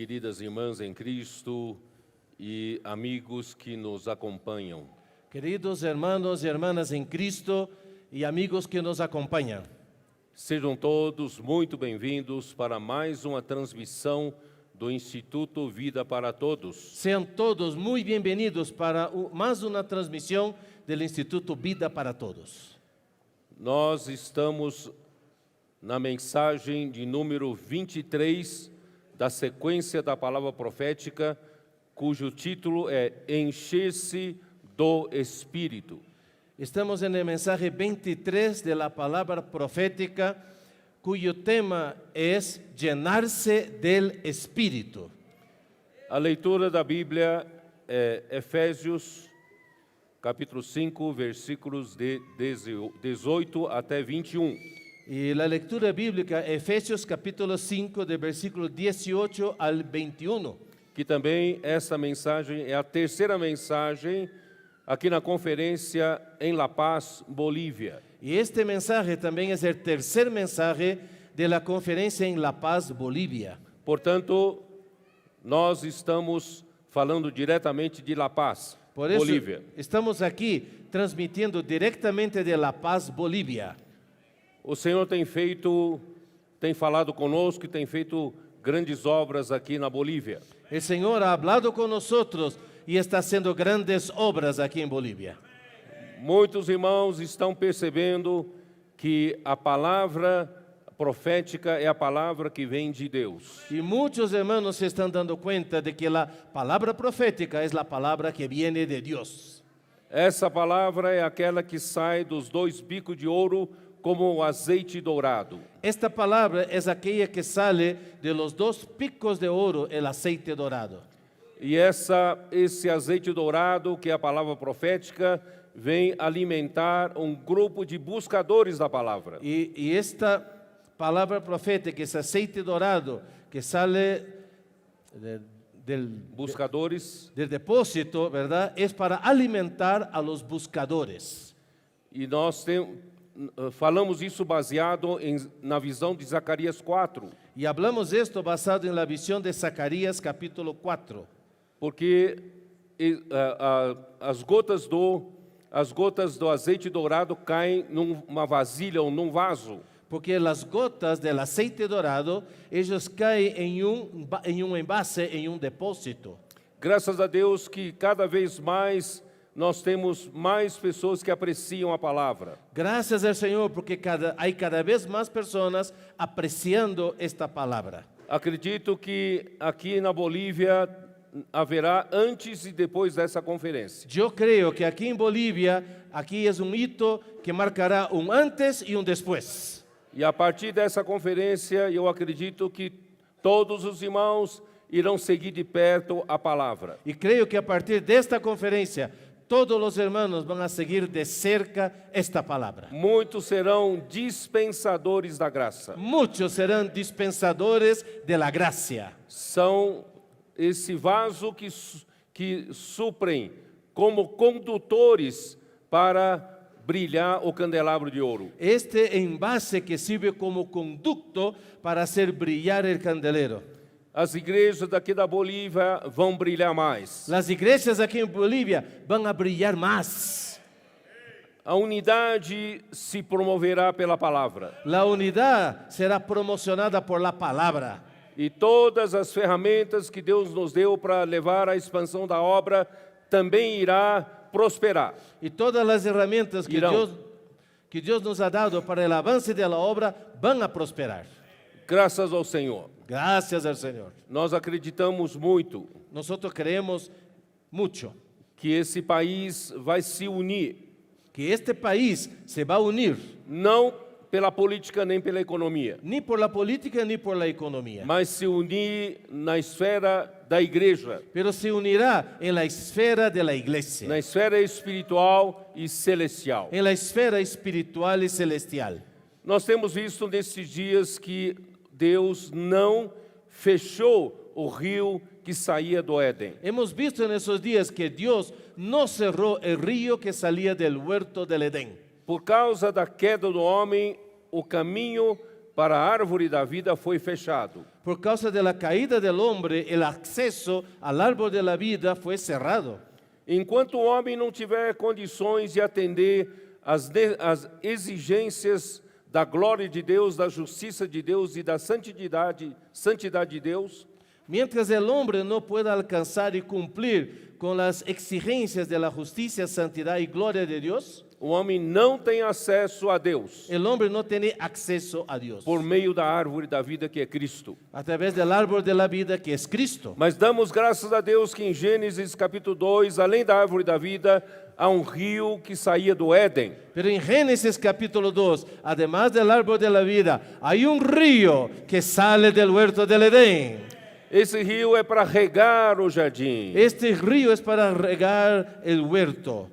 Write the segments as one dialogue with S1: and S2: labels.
S1: queridas irmãs em Cristo e amigos que nos acompanham.
S2: Queridos hermanos y hermanas en Cristo y amigos que nos acompañan.
S1: Sejam todos muito bem-vindos para mais uma transmissão do Instituto Vida para Todos.
S2: Sean todos muy bienvenidos para más una transmisión del Instituto Vida para Todos.
S1: Nós estamos na mensagem de número 23 da sequência da palavra profética, cujo título é Encher-se do Espírito.
S2: Estamos en el mensaje 23 de la palabra profética, cuyo tema es llenarse del Espíritu.
S1: A leitura da Bíblia é Efésios, capítulo 5, versículos de 18 até 21.
S2: Y la lectura bíblica, Efesios capítulo 5, de versículo 18 al 21.
S1: Que também essa mensagem é a terceira mensagem aqui na conferência em La Paz, Bolívia.
S2: Y este mensaje también es el tercer mensaje de la conferencia en La Paz, Bolivia.
S1: Portanto, nós estamos falando diretamente de La Paz,
S2: Por eso
S1: Bolívia.
S2: estamos aquí transmitiendo directamente de La Paz, Bolivia.
S1: O Senhor tem falado conosco e tem feito grandes obras aqui na Bolívia.
S2: El Señor ha hablado con nosotros y está haciendo grandes obras aquí en Bolivia.
S1: Muitos irmãos estão percebendo que a palavra profética é a palavra que vem de Deus.
S2: Y muchos hermanos se están dando cuenta de que la palabra profética es la palabra que viene de Dios.
S1: Essa palavra é aquela que sai dos dois bicos de ouro como o azeite dourado.
S2: Esta palabra es aquella que sale de los dos picos de oro, el aceite dorado.
S1: E esse azeite dourado, que é a palavra profética, vem alimentar um grupo de buscadores da palavra.
S2: Y esta palabra profética, ese aceite dorado que sale del depósito, ¿verdad? Es para alimentar a los buscadores.
S1: E nós falamos isso baseado na visão de Zacarias 4.
S2: Y hablamos esto basado en la visión de Zacarías capítulo 4.
S1: Porque as gotas do azeite dourado caem numa vasilha ou num vaso.
S2: Porque las gotas del aceite dorado, ellos caen en un envase, en un depósito.
S1: Graças a Deus que cada vez mais nós temos mais pessoas que apreciam a palavra.
S2: Gracias al Señor porque hay cada vez más personas apreciando esta palabra.
S1: Acredito que aqui na Bolívia haverá antes e depois dessa conferência.
S2: Yo creo que aquí en Bolivia, aquí es un hito que marcará un antes y un después.
S1: E a partir dessa conferência, eu acredito que todos os irmãos irão seguir de perto a palavra.
S2: Y creo que a partir de esta conferencia, todos los hermanos van a seguir de cerca esta palabra.
S1: Muitos serão dispensadores da graça.
S2: Muchos serán dispensadores de la gracia.
S1: São esse vaso que suprem como condutores para brilhar o candelabro de ouro.
S2: Este envase que sirve como conducto para hacer brillar el candelero.
S1: As igrejas daqui da Bolívia vão brilhar mais.
S2: Las iglesias aquí en Bolivia van a brillar más.
S1: A unidade se promoverá pela palavra.
S2: La unidad será promocionada por la palabra.
S1: E todas as ferramentas que Deus nos deu para levar à expansão da obra também irá prosperar.
S2: Y todas las herramientas que Dios nos ha dado para el avance de la obra van a prosperar.
S1: Graças ao Senhor.
S2: Gracias al Señor.
S1: Nós acreditamos muito
S2: Nosotros creemos mucho
S1: que esse país vai se unir,
S2: que este país se va a unir,
S1: não pela política nem pela economia,
S2: ni por la política ni por la economía,
S1: mas se unir na esfera da igreja,
S2: pero se unirá en la esfera de la iglesia,
S1: na esfera espiritual e celestial.
S2: en la esfera espiritual y celestial.
S1: Nós temos visto nesses dias que Deus não fechou o rio que saía do Éden.
S2: Hemos visto en esos días que Dios no cerró el río que salía del huerto del Edén.
S1: Por causa da queda do homem, o caminho para a árvore da vida foi fechado.
S2: Por causa de la caída del hombre, el acceso al árbol de la vida fue cerrado.
S1: Enquanto o homem não tiver condições de atender às exigências da glória de Deus, da justiça de Deus e da santidade de Deus,
S2: Mientras el hombre no pueda alcanzar y cumplir con las exigencias de la justicia, santidad y gloria de Dios,
S1: o homem não tem acesso a Deus
S2: el hombre no tiene acceso a Dios
S1: por meio da árvore da vida que é Cristo.
S2: a través del árbol de la vida que es Cristo.
S1: Mas damos graças a Deus que em Gênesis capítulo 2, além da árvore da vida, há um rio que saía do Éden.
S2: Pero en Génesis capítulo 2, además del árbol de la vida, hay un río que sale del huerto del Edén.
S1: Esse rio é para regar o jardim.
S2: Este río es para regar el huerto.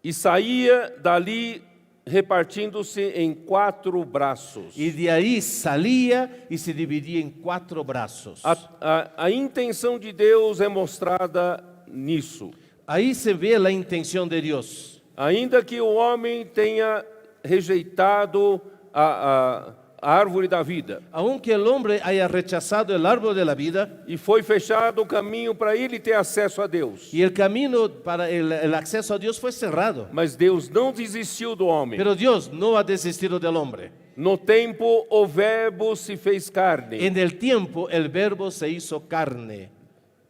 S1: E saía dali repartindo-se em 4 braços.
S2: Y de ahí salía y se dividía en 4 brazos.
S1: A intenção de Deus é mostrada nisso.
S2: Ahí se ve la intención de Dios.
S1: Ainda que o homem tenha rejeitado a árvore da vida
S2: Aunque el hombre haya rechazado el árbol de la vida
S1: e foi fechado o caminho para ele ter acesso a Deus,
S2: y el camino para el acceso a Dios fue cerrado,
S1: mas Deus não desistiu do homem.
S2: pero Dios no ha desistido del hombre.
S1: No tempo, o Verbo se fez carne.
S2: En el tiempo el verbo se hizo carne.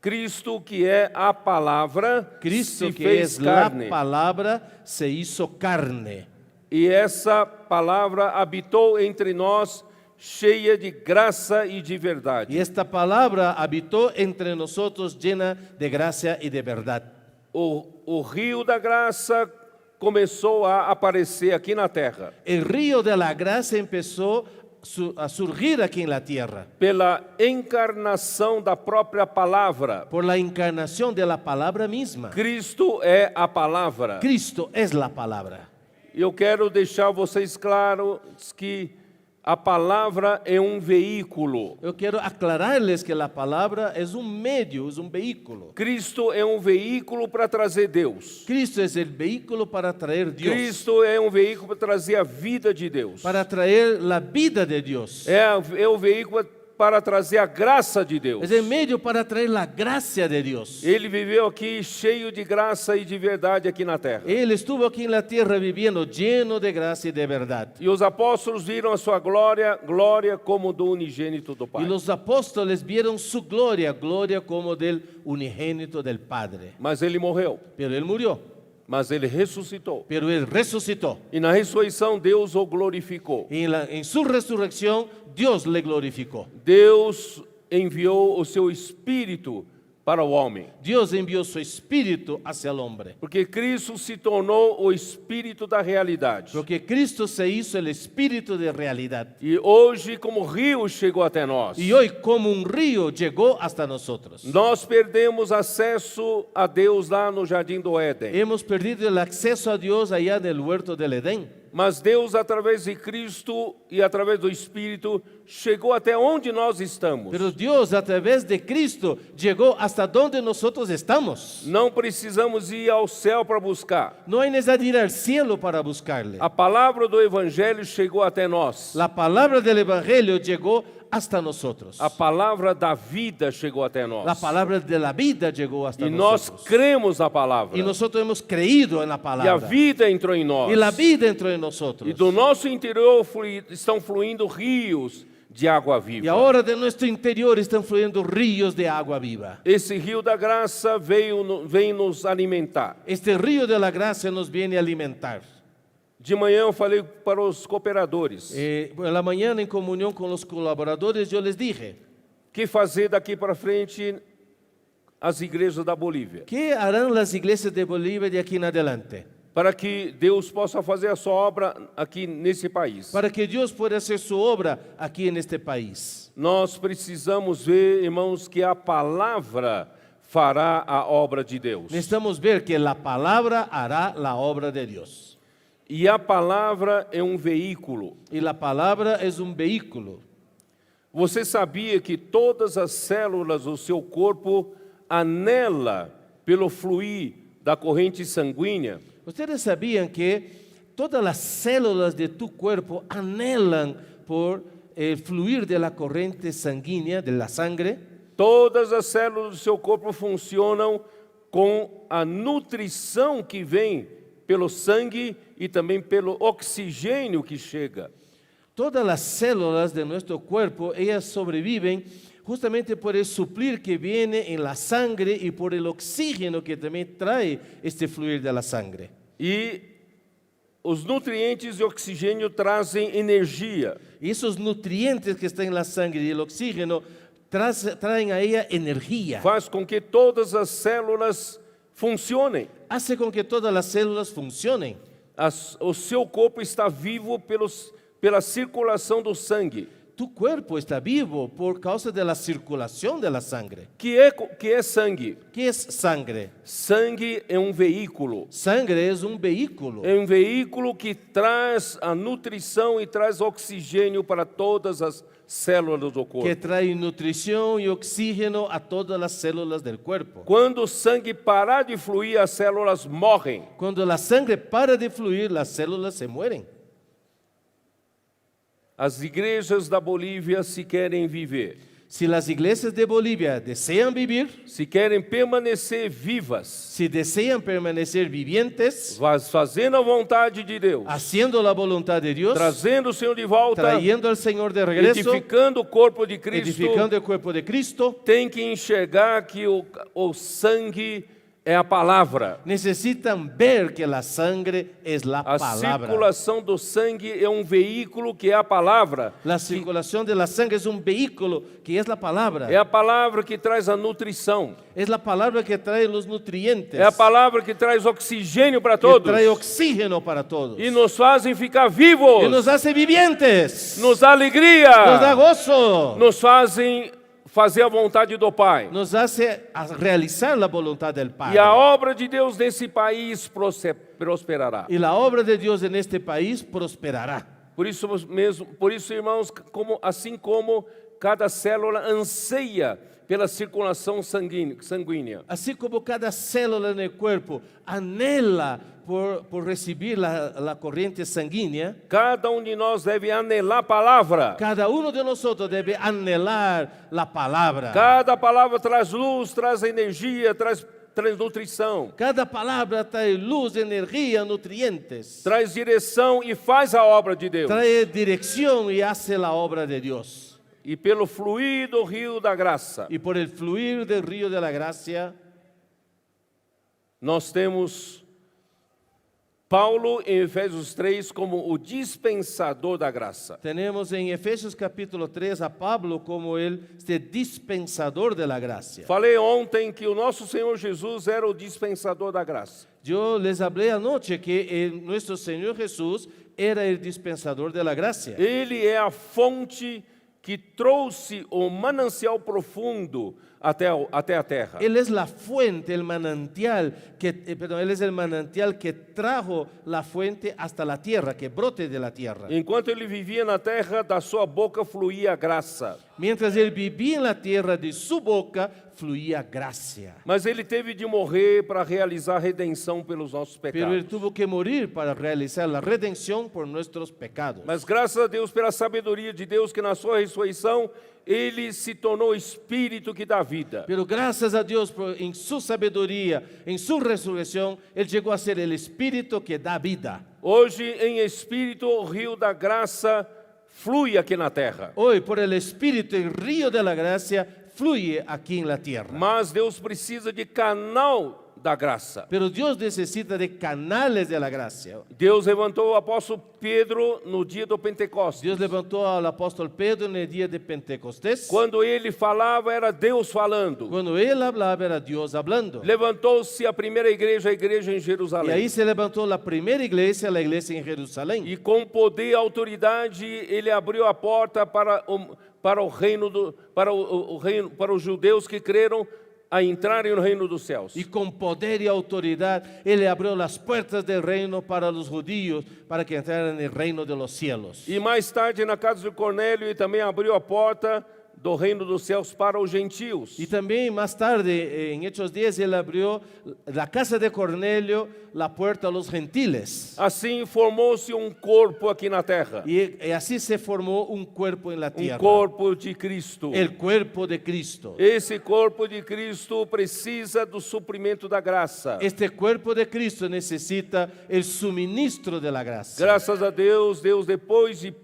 S1: Cristo, que é a palavra,
S2: Cristo,
S1: se
S2: que
S1: fez
S2: es la
S1: carne.
S2: palabra, se hizo carne.
S1: E essa palavra habitou entre nós, cheia de graça e de verdade.
S2: Y esta palabra habitó entre nosotros llena de gracia y de verdad.
S1: O rio da graça começou a aparecer aqui na terra,
S2: El río de la gracia empezó a surgir aquí en la tierra
S1: pela encarnação da própria palavra.
S2: por la encarnación de la palabra misma.
S1: Cristo é a palavra.
S2: Cristo es la palabra.
S1: Eu quero deixar vocês claros que a palavra é um veículo.
S2: Yo quiero aclararles que la palabra es un medio, es un vehículo.
S1: Cristo é um veículo para trazer Deus.
S2: Cristo es el vehículo para traer Dios,
S1: Cristo é um veículo para trazer a vida de Deus.
S2: para traer la vida de Dios.
S1: É o veículo para trazer a graça de Deus.
S2: Es el medio para traer la gracia de Dios.
S1: Ele viveu aqui cheio de graça e de verdade aqui na terra.
S2: Él estuvo aquí en la tierra viviendo lleno de gracia y de verdad.
S1: E os apóstolos viram a sua glória como do unigênito do Pai.
S2: Y los apóstoles vieron su gloria, gloria como del unigénito del Padre.
S1: Mas ele morreu,
S2: Pero Él murió,
S1: mas ele ressuscitou.
S2: pero Él resucitó.
S1: E na ressurreição Deus o glorificou.
S2: Y en su resurrección Dios le glorificó.
S1: Deus enviou o seu Espírito para o homem.
S2: Dios envió su espíritu hacia el hombre.
S1: Porque Cristo se tornou o Espírito da realidade.
S2: Porque Cristo se hizo el espíritu de realidad.
S1: E hoje, como rio chegou até nós,
S2: Y hoy como un río llegó hasta nosotros.
S1: nós perdemos acesso a Deus lá no Jardim do Éden.
S2: Hemos perdido el acceso a Dios allá en el huerto del Edén.
S1: Mas Deus, através de Cristo e através do Espírito, chegou até onde nós estamos.
S2: Pero Dios a través de Cristo llegó hasta donde nosotros estamos.
S1: Não precisamos ir ao céu para buscar.
S2: No hay necesidad de ir al cielo para buscarle.
S1: A palavra do Evangelho chegou até nós.
S2: La palabra del Evangelio llegó hasta nosotros.
S1: A palavra da vida chegou até nós.
S2: La palabra de la vida llegó hasta
S1: E nós
S2: nosotros.
S1: cremos na palavra.
S2: Y nosotros hemos creído en la
S1: E a
S2: palabra.
S1: vida entrou em nós.
S2: Y la vida entró en nosotros.
S1: E do nosso interior estão fluindo rios de água
S2: Y
S1: viva.
S2: ahora de nuestro interior están fluyendo ríos de agua viva.
S1: Esse rio da graça vem nos alimentar.
S2: Este río de la gracia nos viene a alimentar.
S1: De manhã eu falei para os cooperadores,
S2: En la mañana en comunión con los colaboradores yo les dije,
S1: que fazer daqui para frente as igrejas da Bolívia,
S2: ¿qué harán las iglesias de Bolivia de aquí en adelante?
S1: para que Deus possa fazer a sua obra aqui nesse país.
S2: Para que Dios pueda hacer su obra aquí en este país.
S1: Nós precisamos ver, irmãos, que a palavra fará a obra de Deus.
S2: Necesitamos ver que la palabra hará la obra de Dios.
S1: E a palavra é um veículo.
S2: Y la palabra es un vehículo.
S1: Você sabia que todas as células do seu corpo anela pelo fluir da corrente sanguínea?
S2: Ustedes sabían que todas las células de tu cuerpo anhelan por el fluir de la corriente sanguínea, de la sangre,
S1: todas as células do seu corpo funcionam com a nutrição que vem pelo sangue e também pelo oxigênio que chega.
S2: todas las células de nuestro cuerpo, ellas sobreviven justamente por el suplir que viene en la sangre y por el oxígeno que también trae este fluir de la sangre.
S1: E os nutrientes e oxigênio trazem energia.
S2: Y esos nutrientes que están en la sangre y el oxígeno traen a ella energía.
S1: Faz com que todas as células funcionem.
S2: Hace con que todas las células funcionen.
S1: O seu corpo está vivo pela circulação do sangue.
S2: Tu cuerpo está vivo por causa de la circulación de la sangre.
S1: Que é sangue?
S2: ¿Qué es sangre?
S1: Sangue é um veículo.
S2: Sangre es un vehículo.
S1: É um veículo que traz a nutrição e traz oxigênio para todas as células do corpo.
S2: Que trae nutrición y oxígeno a todas las células del cuerpo.
S1: Quando o sangue parar de fluir, as células morrem.
S2: Cuando la sangre para de fluir, las células se mueren.
S1: As igrejas da Bolívia, se querem viver,
S2: Si las iglesias de Bolivia desean vivir,
S1: se querem permanecer vivas,
S2: si desean permanecer vivientes,
S1: fazendo a vontade de Deus,
S2: haciendo la voluntad de Dios,
S1: trazendo o Senhor de volta,
S2: trayendo al Señor de regreso,
S1: edificando o corpo de Cristo,
S2: edificando el cuerpo de Cristo,
S1: tem que enxergar que o sangue é a palavra.
S2: necesitan ver que la sangre es la
S1: A
S2: palabra.
S1: circulação do sangue é um veículo que é a palavra.
S2: La circulación de la sangre es un vehículo que es la palabra.
S1: É a palavra que traz a nutrição.
S2: Es la palabra que trae los nutrientes,
S1: É a palavra que traz oxigênio para
S2: que
S1: todos.
S2: trae oxígeno para todos.
S1: E nos fazem ficar
S2: Y
S1: vivos.
S2: nos hace vivientes,
S1: Nos dá alegria.
S2: nos da gozo,
S1: Nos fazem fazer a vontade do Pai.
S2: nos hace realizar la voluntad del
S1: E
S2: Padre.
S1: a obra de Deus nesse país prosperará.
S2: Y la obra de Dios en este país prosperará.
S1: Por isso mesmo, irmãos, assim como cada célula anseia pela circulação sanguínea.
S2: Así como cada célula en el cuerpo anhela por recibir la corriente sanguínea,
S1: Cada um de nós deve anelar a palavra.
S2: cada uno de nosotros debe anhelar la palabra.
S1: Cada palavra traz luz, traz energia, traz nutrição,
S2: Cada palabra trae luz, energía, nutrientes.
S1: traz direção e faz a obra de Deus.
S2: Trae dirección y hace la obra de Dios.
S1: E pelo fluir do rio da graça,
S2: Y por el fluir del río de la gracia,
S1: nós temos Paulo em Efésios 3 como o dispensador da graça.
S2: tenemos en Efesios capítulo 3 a Pablo como este dispensador de la gracia.
S1: Falei ontem que o nosso Senhor Jesus era o dispensador da graça.
S2: Yo les hablé anoche que nuestro Señor Jesús era el dispensador de la gracia.
S1: Ele é a fonte que trouxe o manancial profundo até a terra.
S2: Él es la fuente, el manantial, Él es el manantial que trajo la fuente hasta la tierra, que brote de la tierra.
S1: Enquanto ele vivia na terra, da sua boca fluía a graça.
S2: Mientras él vivía en la tierra, de su boca fluía gracia.
S1: Mas ele teve de morrer para realizar a redenção pelos nossos
S2: Pero él
S1: pecados.
S2: tuvo que morir para realizar la redención por nuestros pecados.
S1: Mas graças a Deus, pela sabedoria de Deus, que na sua ressurreição, ele se tornou espírito que dá vida.
S2: Pero gracias a Dios, en su sabiduría, en su resurrección, él llegó a ser el espíritu que da vida.
S1: Hoje, em espírito, o rio da graça flui aqui na terra.
S2: Hoy, por el espíritu, el río de la gracia fluye aquí en la tierra.
S1: Mas Deus precisa de canal da graça.
S2: Pero Dios necesita de canales de la gracia.
S1: Deus levantou o apóstolo Pedro no dia do Pentecostes.
S2: Dios levantó al apóstol Pedro en el día de Pentecostés.
S1: Quando ele falava, era Deus falando.
S2: Cuando él hablaba, era Dios hablando.
S1: Levantou-se a primeira igreja, a igreja em
S2: Y
S1: Jerusalém.
S2: ahí se levantó la primera iglesia, la iglesia en Jerusalén.
S1: E com poder e autoridade, ele abriu a porta para o reino para os judeus que creram a entrarem no reino dos céus.
S2: Y con poder y autoridad, él abrió las puertas del reino para los judíos, para que entraran en el reino de los cielos.
S1: E mais tarde, na casa de Cornélio, ele também abriu a porta do reino dos céus para os gentios.
S2: Y también más tarde, en Hechos 10, él abrió la casa de Cornelio, la puerta a los gentiles.
S1: Assim formou-se um corpo aqui na terra,
S2: Y así se formó un cuerpo en la tierra.
S1: corpo de Cristo.
S2: El cuerpo de Cristo.
S1: Esse corpo de Cristo precisa do suprimento da graça.
S2: Este cuerpo de Cristo necesita el suministro de la gracia.
S1: Graças a Deus, depois de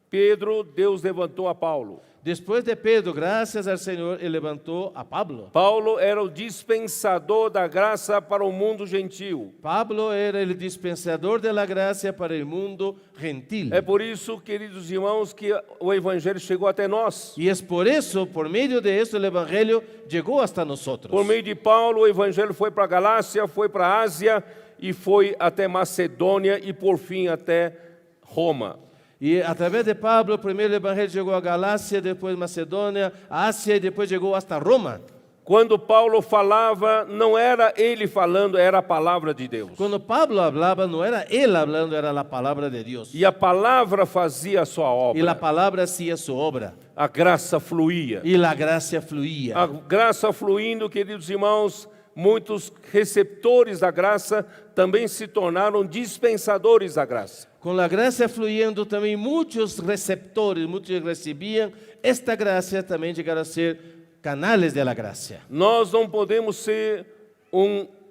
S1: Pedro, Deus levantou a Paulo.
S2: Después de Pedro, gracias al Señor, él levantó a Pablo.
S1: Paulo era o dispensador da graça para o mundo gentil.
S2: Pablo era el dispensador de la gracia para el mundo gentil.
S1: É por isso, queridos irmãos, que o evangelho chegou até nós.
S2: Y es por eso, por medio de esto, el Evangelio llegó hasta nosotros.
S1: Por meio de Paulo, o evangelho foi para a Galácia, foi para a Ásia e foi até Macedônia e por fim até Roma.
S2: Y a través de Pablo, primero el Evangelio llegó a Galacia, después Macedonia, Asia y después llegó hasta Roma.
S1: Quando Paulo falava, não era ele falando, era a palavra de Deus.
S2: Cuando Pablo hablaba, no era él hablando, era la palabra de Dios.
S1: E a palavra fazia a sua
S2: Y la
S1: obra.
S2: palabra hacía su obra.
S1: A graça fluía.
S2: Y la gracia fluía.
S1: A graça fluindo, queridos irmãos, muitos receptores da graça também se tornaram dispensadores da graça.
S2: Con la gracia fluyendo también muchos receptores, muchos recibían esta gracia, también llegaron a ser canales de la gracia.
S1: Nós não podemos ser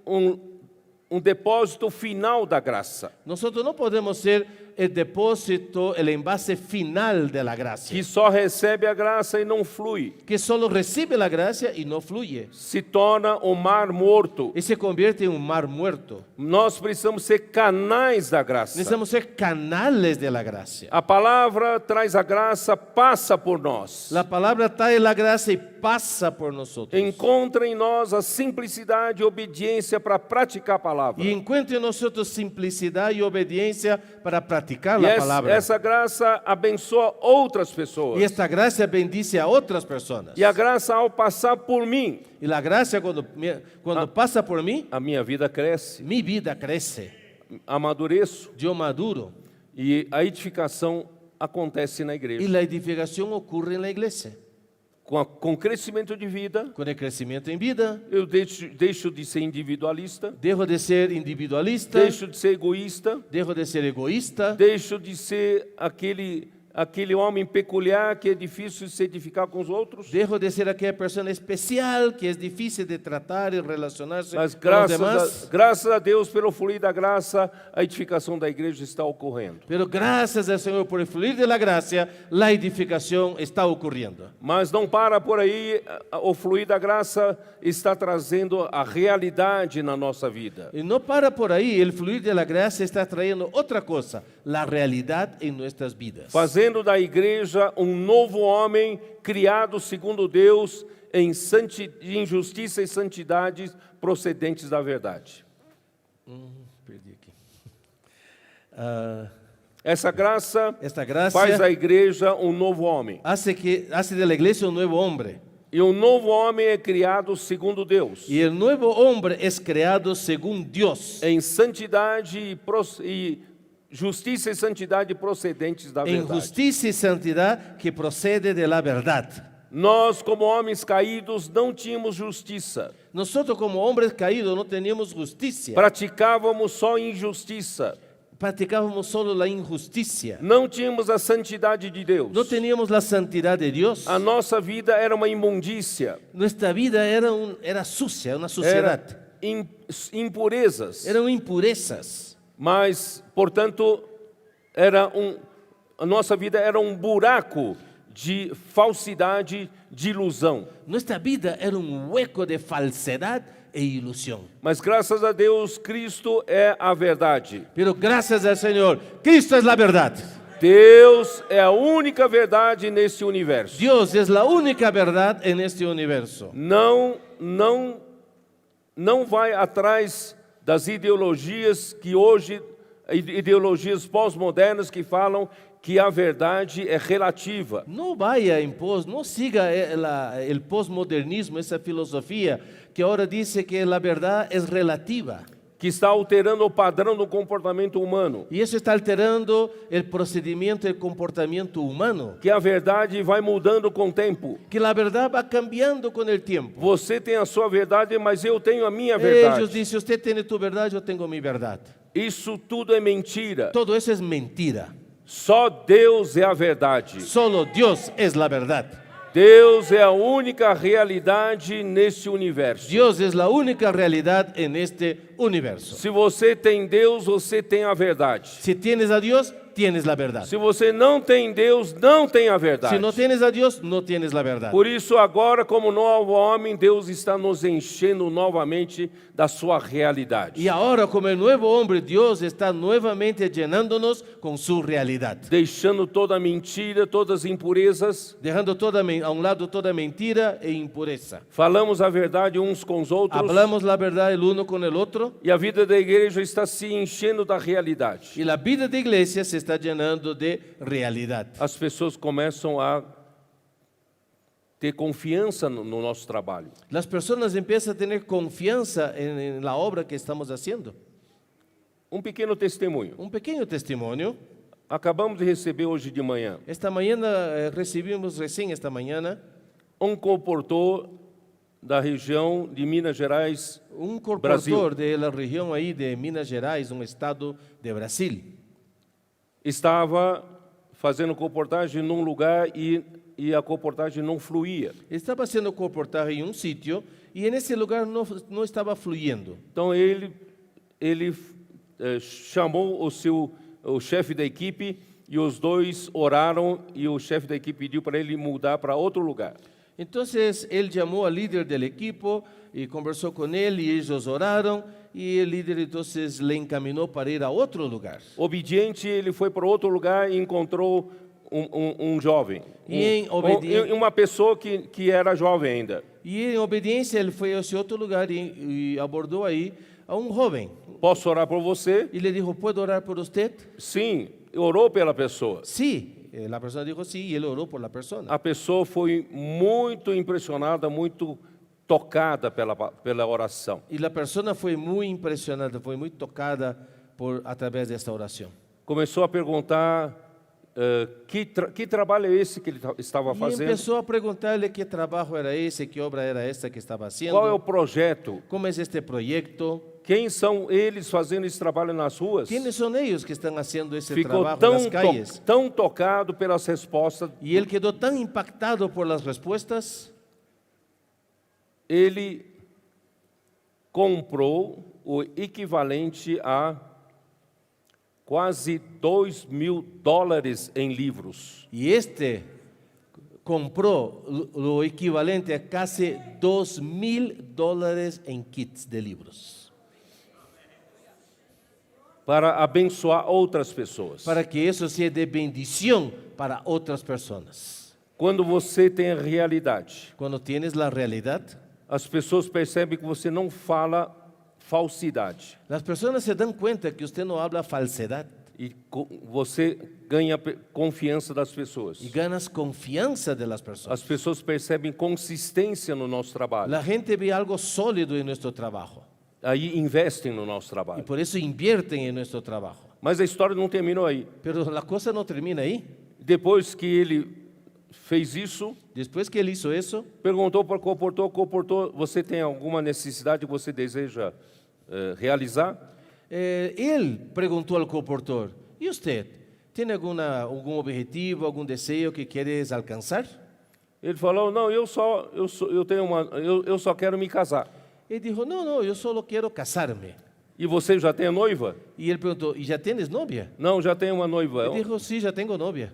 S1: um depósito final da graça,
S2: Nosotros no podemos ser el depósito, el envase final de la gracia,
S1: que só recebe a graça e não flui.
S2: que solo recibe la gracia y no fluye.
S1: Se torna um mar morto.
S2: Y se convierte en un mar muerto.
S1: Nós precisamos ser canais da graça.
S2: Necesitamos ser canales de la gracia.
S1: A palavra traz a graça, passa por nós.
S2: La palabra trae la gracia y pasa por nosotros.
S1: Encontra em nós a simplicidade e obediência para praticar a palavra.
S2: Y encuentre en nosotros simplicidad y obediencia para practicar
S1: E
S2: la palabra.
S1: essa graça abençoa outras pessoas.
S2: Y esta gracia bendice a otras personas.
S1: E a graça, ao passar por mim,
S2: Y la gracia cuando pasa por mí,
S1: a minha vida cresce,
S2: mi vida crece.
S1: amadureço
S2: Yo maduro.
S1: e a edificação acontece na
S2: Y
S1: igreja.
S2: la edificación ocurre en la iglesia.
S1: Com crescimento de vida,
S2: Con el crecimiento en vida,
S1: eu deixo de ser individualista,
S2: dejo de ser individualista,
S1: deixo de ser egoísta,
S2: dejo de ser egoísta,
S1: deixo de ser aquele homem peculiar que é difícil de se edificar com os outros.
S2: dejo de ser aquella persona especial que es difícil de tratar y relacionarse
S1: Mas
S2: con los demás.
S1: graças a Deus, pelo fluir da graça, a edificação da igreja está ocorrendo.
S2: Pero gracias al Señor por el fluir de la gracia, la edificación está ocurriendo.
S1: Mas não para por aí, o fluir da graça está trazendo a realidade na nossa vida.
S2: Y no para por ahí, el fluir de la gracia está trayendo otra cosa, la realidad en nuestras vidas.
S1: Fazendo da igreja um novo homem criado segundo Deus em justiça e santidade procedentes da verdade.
S2: Perdí aquí.
S1: Essa graça
S2: Esta
S1: faz
S2: gracia
S1: da igreja um novo homem.
S2: hace de la iglesia un nuevo hombre.
S1: E um novo homem é criado segundo Deus,
S2: Y el nuevo hombre es creado según Dios,
S1: em santidade e justiça e santidade procedentes da
S2: en
S1: verdade.
S2: justicia y santidad que procede de la verdad.
S1: Nós, como homens caídos, não tínhamos justiça.
S2: Nosotros como hombres caídos no teníamos justicia,
S1: Praticávamos só injustiça.
S2: practicábamos solo la injusticia,
S1: Não tínhamos a santidade de Deus.
S2: no teníamos la santidad de Dios.
S1: A nossa vida era uma imundícia.
S2: Nuestra vida era sucia, una suciedad,
S1: Era impurezas.
S2: eran impurezas.
S1: Mas, portanto, a nossa vida era um buraco de falsidade, de ilusão.
S2: Nuestra vida era un hueco de falsedad e ilusión.
S1: Mas graças a Deus, Cristo é a verdade.
S2: Pero gracias al Señor, Cristo es la verdad.
S1: Deus é a única verdade nesse universo.
S2: Dios es la única verdad en este universo.
S1: Não vai atrás das ideologias que hoje, ideologias pós-modernas que falam que a verdade é relativa.
S2: No vaya en pos, no siga el posmodernismo, esa filosofía que ahora dice que la verdad es relativa.
S1: que está alterando o padrão do comportamento humano,
S2: Y eso está alterando el procedimiento, el comportamiento humano.
S1: que a verdade vai mudando com o tempo.
S2: Que la verdad va cambiando con el tiempo.
S1: Você tem a sua verdade, mas eu tenho a minha
S2: Ellos
S1: verdade.
S2: dicen, usted tiene tu verdad, yo tengo mi verdad.
S1: Isso tudo é mentira.
S2: Todo eso es mentira.
S1: Só Deus é a verdade.
S2: Solo Dios es la verdad.
S1: Deus é a única realidade nesse universo.
S2: Dios es la única realidad en este universo.
S1: Se você tem Deus, você tem a verdade.
S2: Si tienes a Dios, tienes la verdad.
S1: Se você não tem Deus, não tem a verdade.
S2: Si no tienes a Dios, no tienes la verdad.
S1: Por isso, agora, como novo homem, Deus está nos enchendo novamente da sua realidade.
S2: Y ahora, como el nuevo hombre, Dios está nuevamente llenándonos con su realidad.
S1: Deixando toda mentira, todas as impurezas.
S2: Dejando a un lado toda mentira e impureza.
S1: Falamos a verdade uns com os outros.
S2: Hablamos la verdad el uno con el otro.
S1: E a vida da igreja está se enchendo da realidade.
S2: Y la vida de iglesia se está llenando de realidad.
S1: As pessoas começam a ter confiança no nosso trabalho.
S2: Las personas empiezan a tener confianza en la obra que estamos haciendo.
S1: Pequeno testemunho.
S2: Un pequeño testimonio.
S1: Acabamos de receber hoje de manhã
S2: Esta mañana recibimos recién esta mañana
S1: comportor da região de Minas Gerais,
S2: un
S1: Brasil.
S2: corportor de la región ahí de Minas Gerais, un estado de Brasil.
S1: Estava fazendo comportagem num lugar e a comportagem não fluía.
S2: Estaba haciendo corportaje en un sitio y en ese lugar no estaba fluyendo.
S1: Então ele chamou o chefe da equipe e os dois oraram e o chefe da equipe pediu para ele mudar para outro lugar.
S2: Entonces él llamó al líder del equipo y conversó con él y ellos oraron y el líder entonces le encaminó para ir a otro lugar.
S1: Obediente, ele foi para outro lugar e encontrou jovem, uma pessoa que era jovem ainda.
S2: Y en obediencia él fue a ese otro lugar y abordó ahí a un joven.
S1: Posso orar por você?
S2: Y le dijo, ¿puedo orar por usted?
S1: Sim, orou pela pessoa.
S2: Sí. La persona dijo sí y él oró por la persona.
S1: A pessoa foi muito impressionada, muito tocada pela oração.
S2: Y la persona fue muy impresionada, fue muy tocada a través de esta oración.
S1: Começou a perguntar que trabalho é esse que ele estava
S2: Y
S1: fazendo?
S2: empezó a preguntarle qué trabajo era ese, qué obra era esta que estaba haciendo.
S1: Qual é o projeto?
S2: ¿Cómo es este proyecto?
S1: Quem são eles fazendo esse trabalho nas ruas?
S2: ¿Quiénes son ellos que están haciendo ese
S1: Ficou
S2: trabajo en las calles?
S1: tão tocado pelas respostas.
S2: Y él quedó tan impactado por las respuestas.
S1: Ele comprou o equivalente a quase $2.000 em livros.
S2: Y este compró lo equivalente a casi $2,000 en kits de libros.
S1: Para abençoar outras pessoas.
S2: Para que eso sea de bendición para otras personas.
S1: Quando você tem a realidade,
S2: Cuando tienes la realidad,
S1: as pessoas percebem que você não fala falsidade.
S2: las personas se dan cuenta que usted no habla falsedad.
S1: E você ganha confiança das pessoas.
S2: Y ganas confianza de las personas.
S1: As pessoas percebem consistência no nosso trabalho.
S2: La gente ve algo sólido en nuestro trabajo.
S1: Aí investem no nosso
S2: Y
S1: trabalho.
S2: por eso invierten en nuestro trabajo.
S1: Mas a história não terminou aí.
S2: Pero la cosa no termina ahí.
S1: Depois que ele fez isso,
S2: Después que él hizo eso,
S1: perguntou para o comportor, você tem alguma necessidade que você deseja realizar?
S2: él preguntó al comportor, ¿y usted tiene algún objetivo, algún deseo que quieres alcanzar?
S1: Ele falou, não, eu só quero me casar.
S2: Él dijo, no, yo solo quiero casarme.
S1: E você já tem a noiva?
S2: Y él preguntó, ¿y ya tienes novia?
S1: Não, já tenho uma noiva.
S2: Él dijo, sí, ya tengo novia.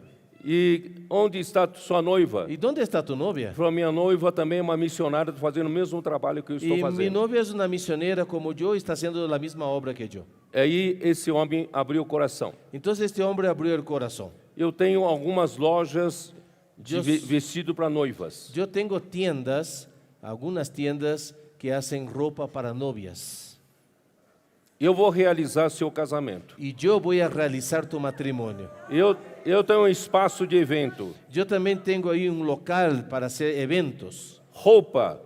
S1: E onde está sua noiva?
S2: ¿Y dónde está tu novia?
S1: Falou, minha noiva também é uma missionária fazendo o mesmo trabalho que eu estou
S2: Y mi
S1: fazendo.
S2: novia es una misionera como yo y está haciendo la misma obra que yo.
S1: Aí esse homem abriu o coração.
S2: Entonces este hombre abrió el corazón.
S1: Eu tenho algumas lojas de
S2: Deus-
S1: vestido para noivas.
S2: Yo tengo tiendas, algunas tiendas que hacen ropa para novias.
S1: Eu vou realizar seu casamento.
S2: Y yo voy a realizar tu matrimonio.
S1: Eu tenho um espaço de evento.
S2: Yo también tengo ahí un local para hacer eventos.
S1: Roupa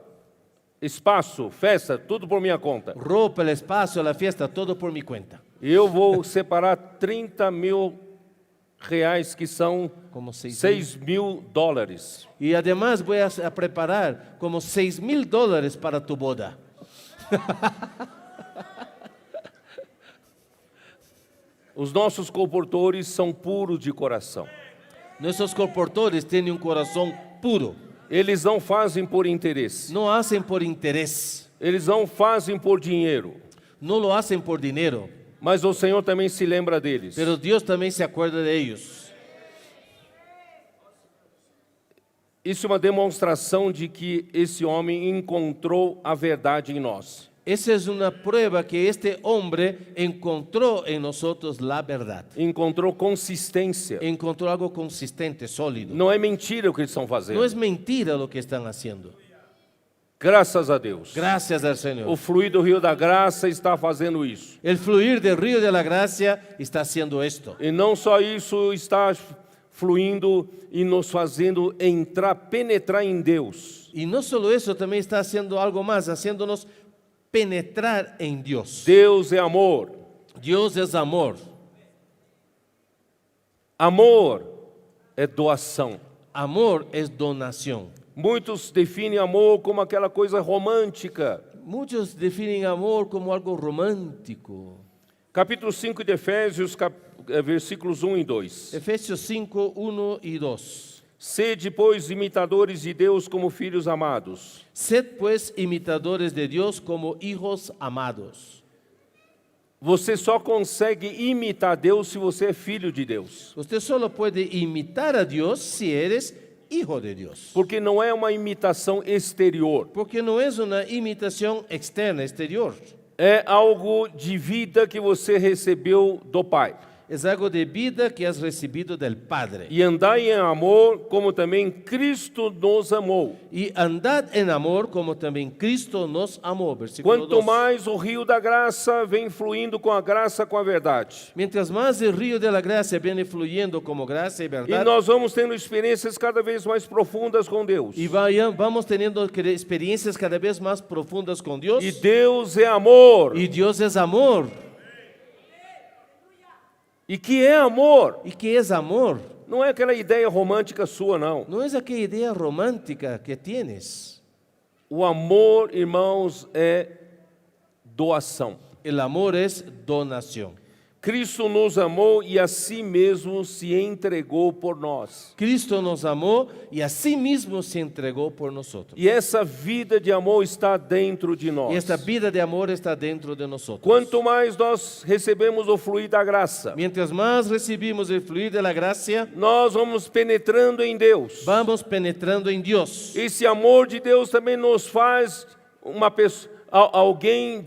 S1: espaço, festa, tudo por minha conta.
S2: ropa, el espacio, la fiesta, todo por mi cuenta.
S1: Eu vou separar 30 mil reais, que são
S2: Como
S1: 6 mil dólares.
S2: Y además voy a preparar como $6,000 para tu boda.
S1: Os nossos comportores são puros de coração.
S2: Nuestros comportores tienen un corazón puro.
S1: Eles não fazem por interesse.
S2: No hacen por interés,
S1: Eles não fazem por dinheiro.
S2: no lo hacen por dinero,
S1: Mas o Senhor também se lembra deles.
S2: pero Dios también se acuerda de ellos.
S1: Isso é uma demonstração de que esse homem encontrou a verdade em nós.
S2: Esa es una prueba que este hombre encontró en nosotros la verdad.
S1: Encontrou consistência.
S2: Encontró algo consistente, sólido.
S1: Não é mentira o que eles estão fazendo.
S2: No es mentira lo que están haciendo.
S1: Graças a Deus.
S2: Gracias al
S1: O
S2: Señor.
S1: fluir do rio da graça está fazendo isso.
S2: El fluir del río de la gracia está haciendo esto.
S1: E não só isso, está fluindo e nos fazendo penetrar em Deus.
S2: Y no solo eso, también está haciendo algo más, haciéndonos penetrar en Dios.
S1: Deus é amor.
S2: Dios es amor.
S1: Amor é doação.
S2: Amor es donación.
S1: Muitos definem amor como aquela coisa romântica.
S2: Muchos definen amor como algo romántico.
S1: Capítulo 5 de Efésios, versículos 1 e 2.
S2: Efesios 5, 1 y 2.
S1: Sede, pois, imitadores de Deus como filhos amados.
S2: Sed pues imitadores de Dios como hijos amados.
S1: Você só consegue imitar Deus se você é filho de Deus.
S2: Usted solo puede imitar a Dios si eres hijo de Dios.
S1: Porque não é uma imitação exterior.
S2: Porque no es una imitación externa, exterior.
S1: É algo de vida que você recebeu do Pai.
S2: Es algo de vida que has recibido del Padre.
S1: E andai em amor, como também Cristo nos amou.
S2: Y andad en amor como también Cristo nos amó. Versículo
S1: Quanto
S2: 2.
S1: mais o rio da graça vem fluindo com a graça, com a verdade.
S2: Mientras más el río de la gracia viene fluyendo como gracia y
S1: E
S2: verdad,
S1: nós vamos tendo experiências cada vez mais profundas com Deus.
S2: y vamos teniendo experiencias cada vez más profundas con Dios.
S1: E Deus é amor.
S2: Y Dios es amor.
S1: E que é amor?
S2: ¿Y qué es amor?
S1: Não é aquela ideia romântica sua, não.
S2: No es aquella idea romántica que tienes.
S1: O amor, irmãos, é doação.
S2: El amor es donación.
S1: Cristo nos amou e a si mesmo se entregou por nós.
S2: Cristo nos amó y a sí mismo se entregó por nosotros.
S1: E essa vida de amor está dentro de nós.
S2: Y esta vida de amor está dentro de nosotros.
S1: Quanto mais nós recebemos o fluir da graça,
S2: Mientras más recibimos el fluir de la gracia,
S1: nós vamos penetrando em Deus.
S2: vamos penetrando en Dios.
S1: Esse amor de Deus também nos faz uma pessoa, alguém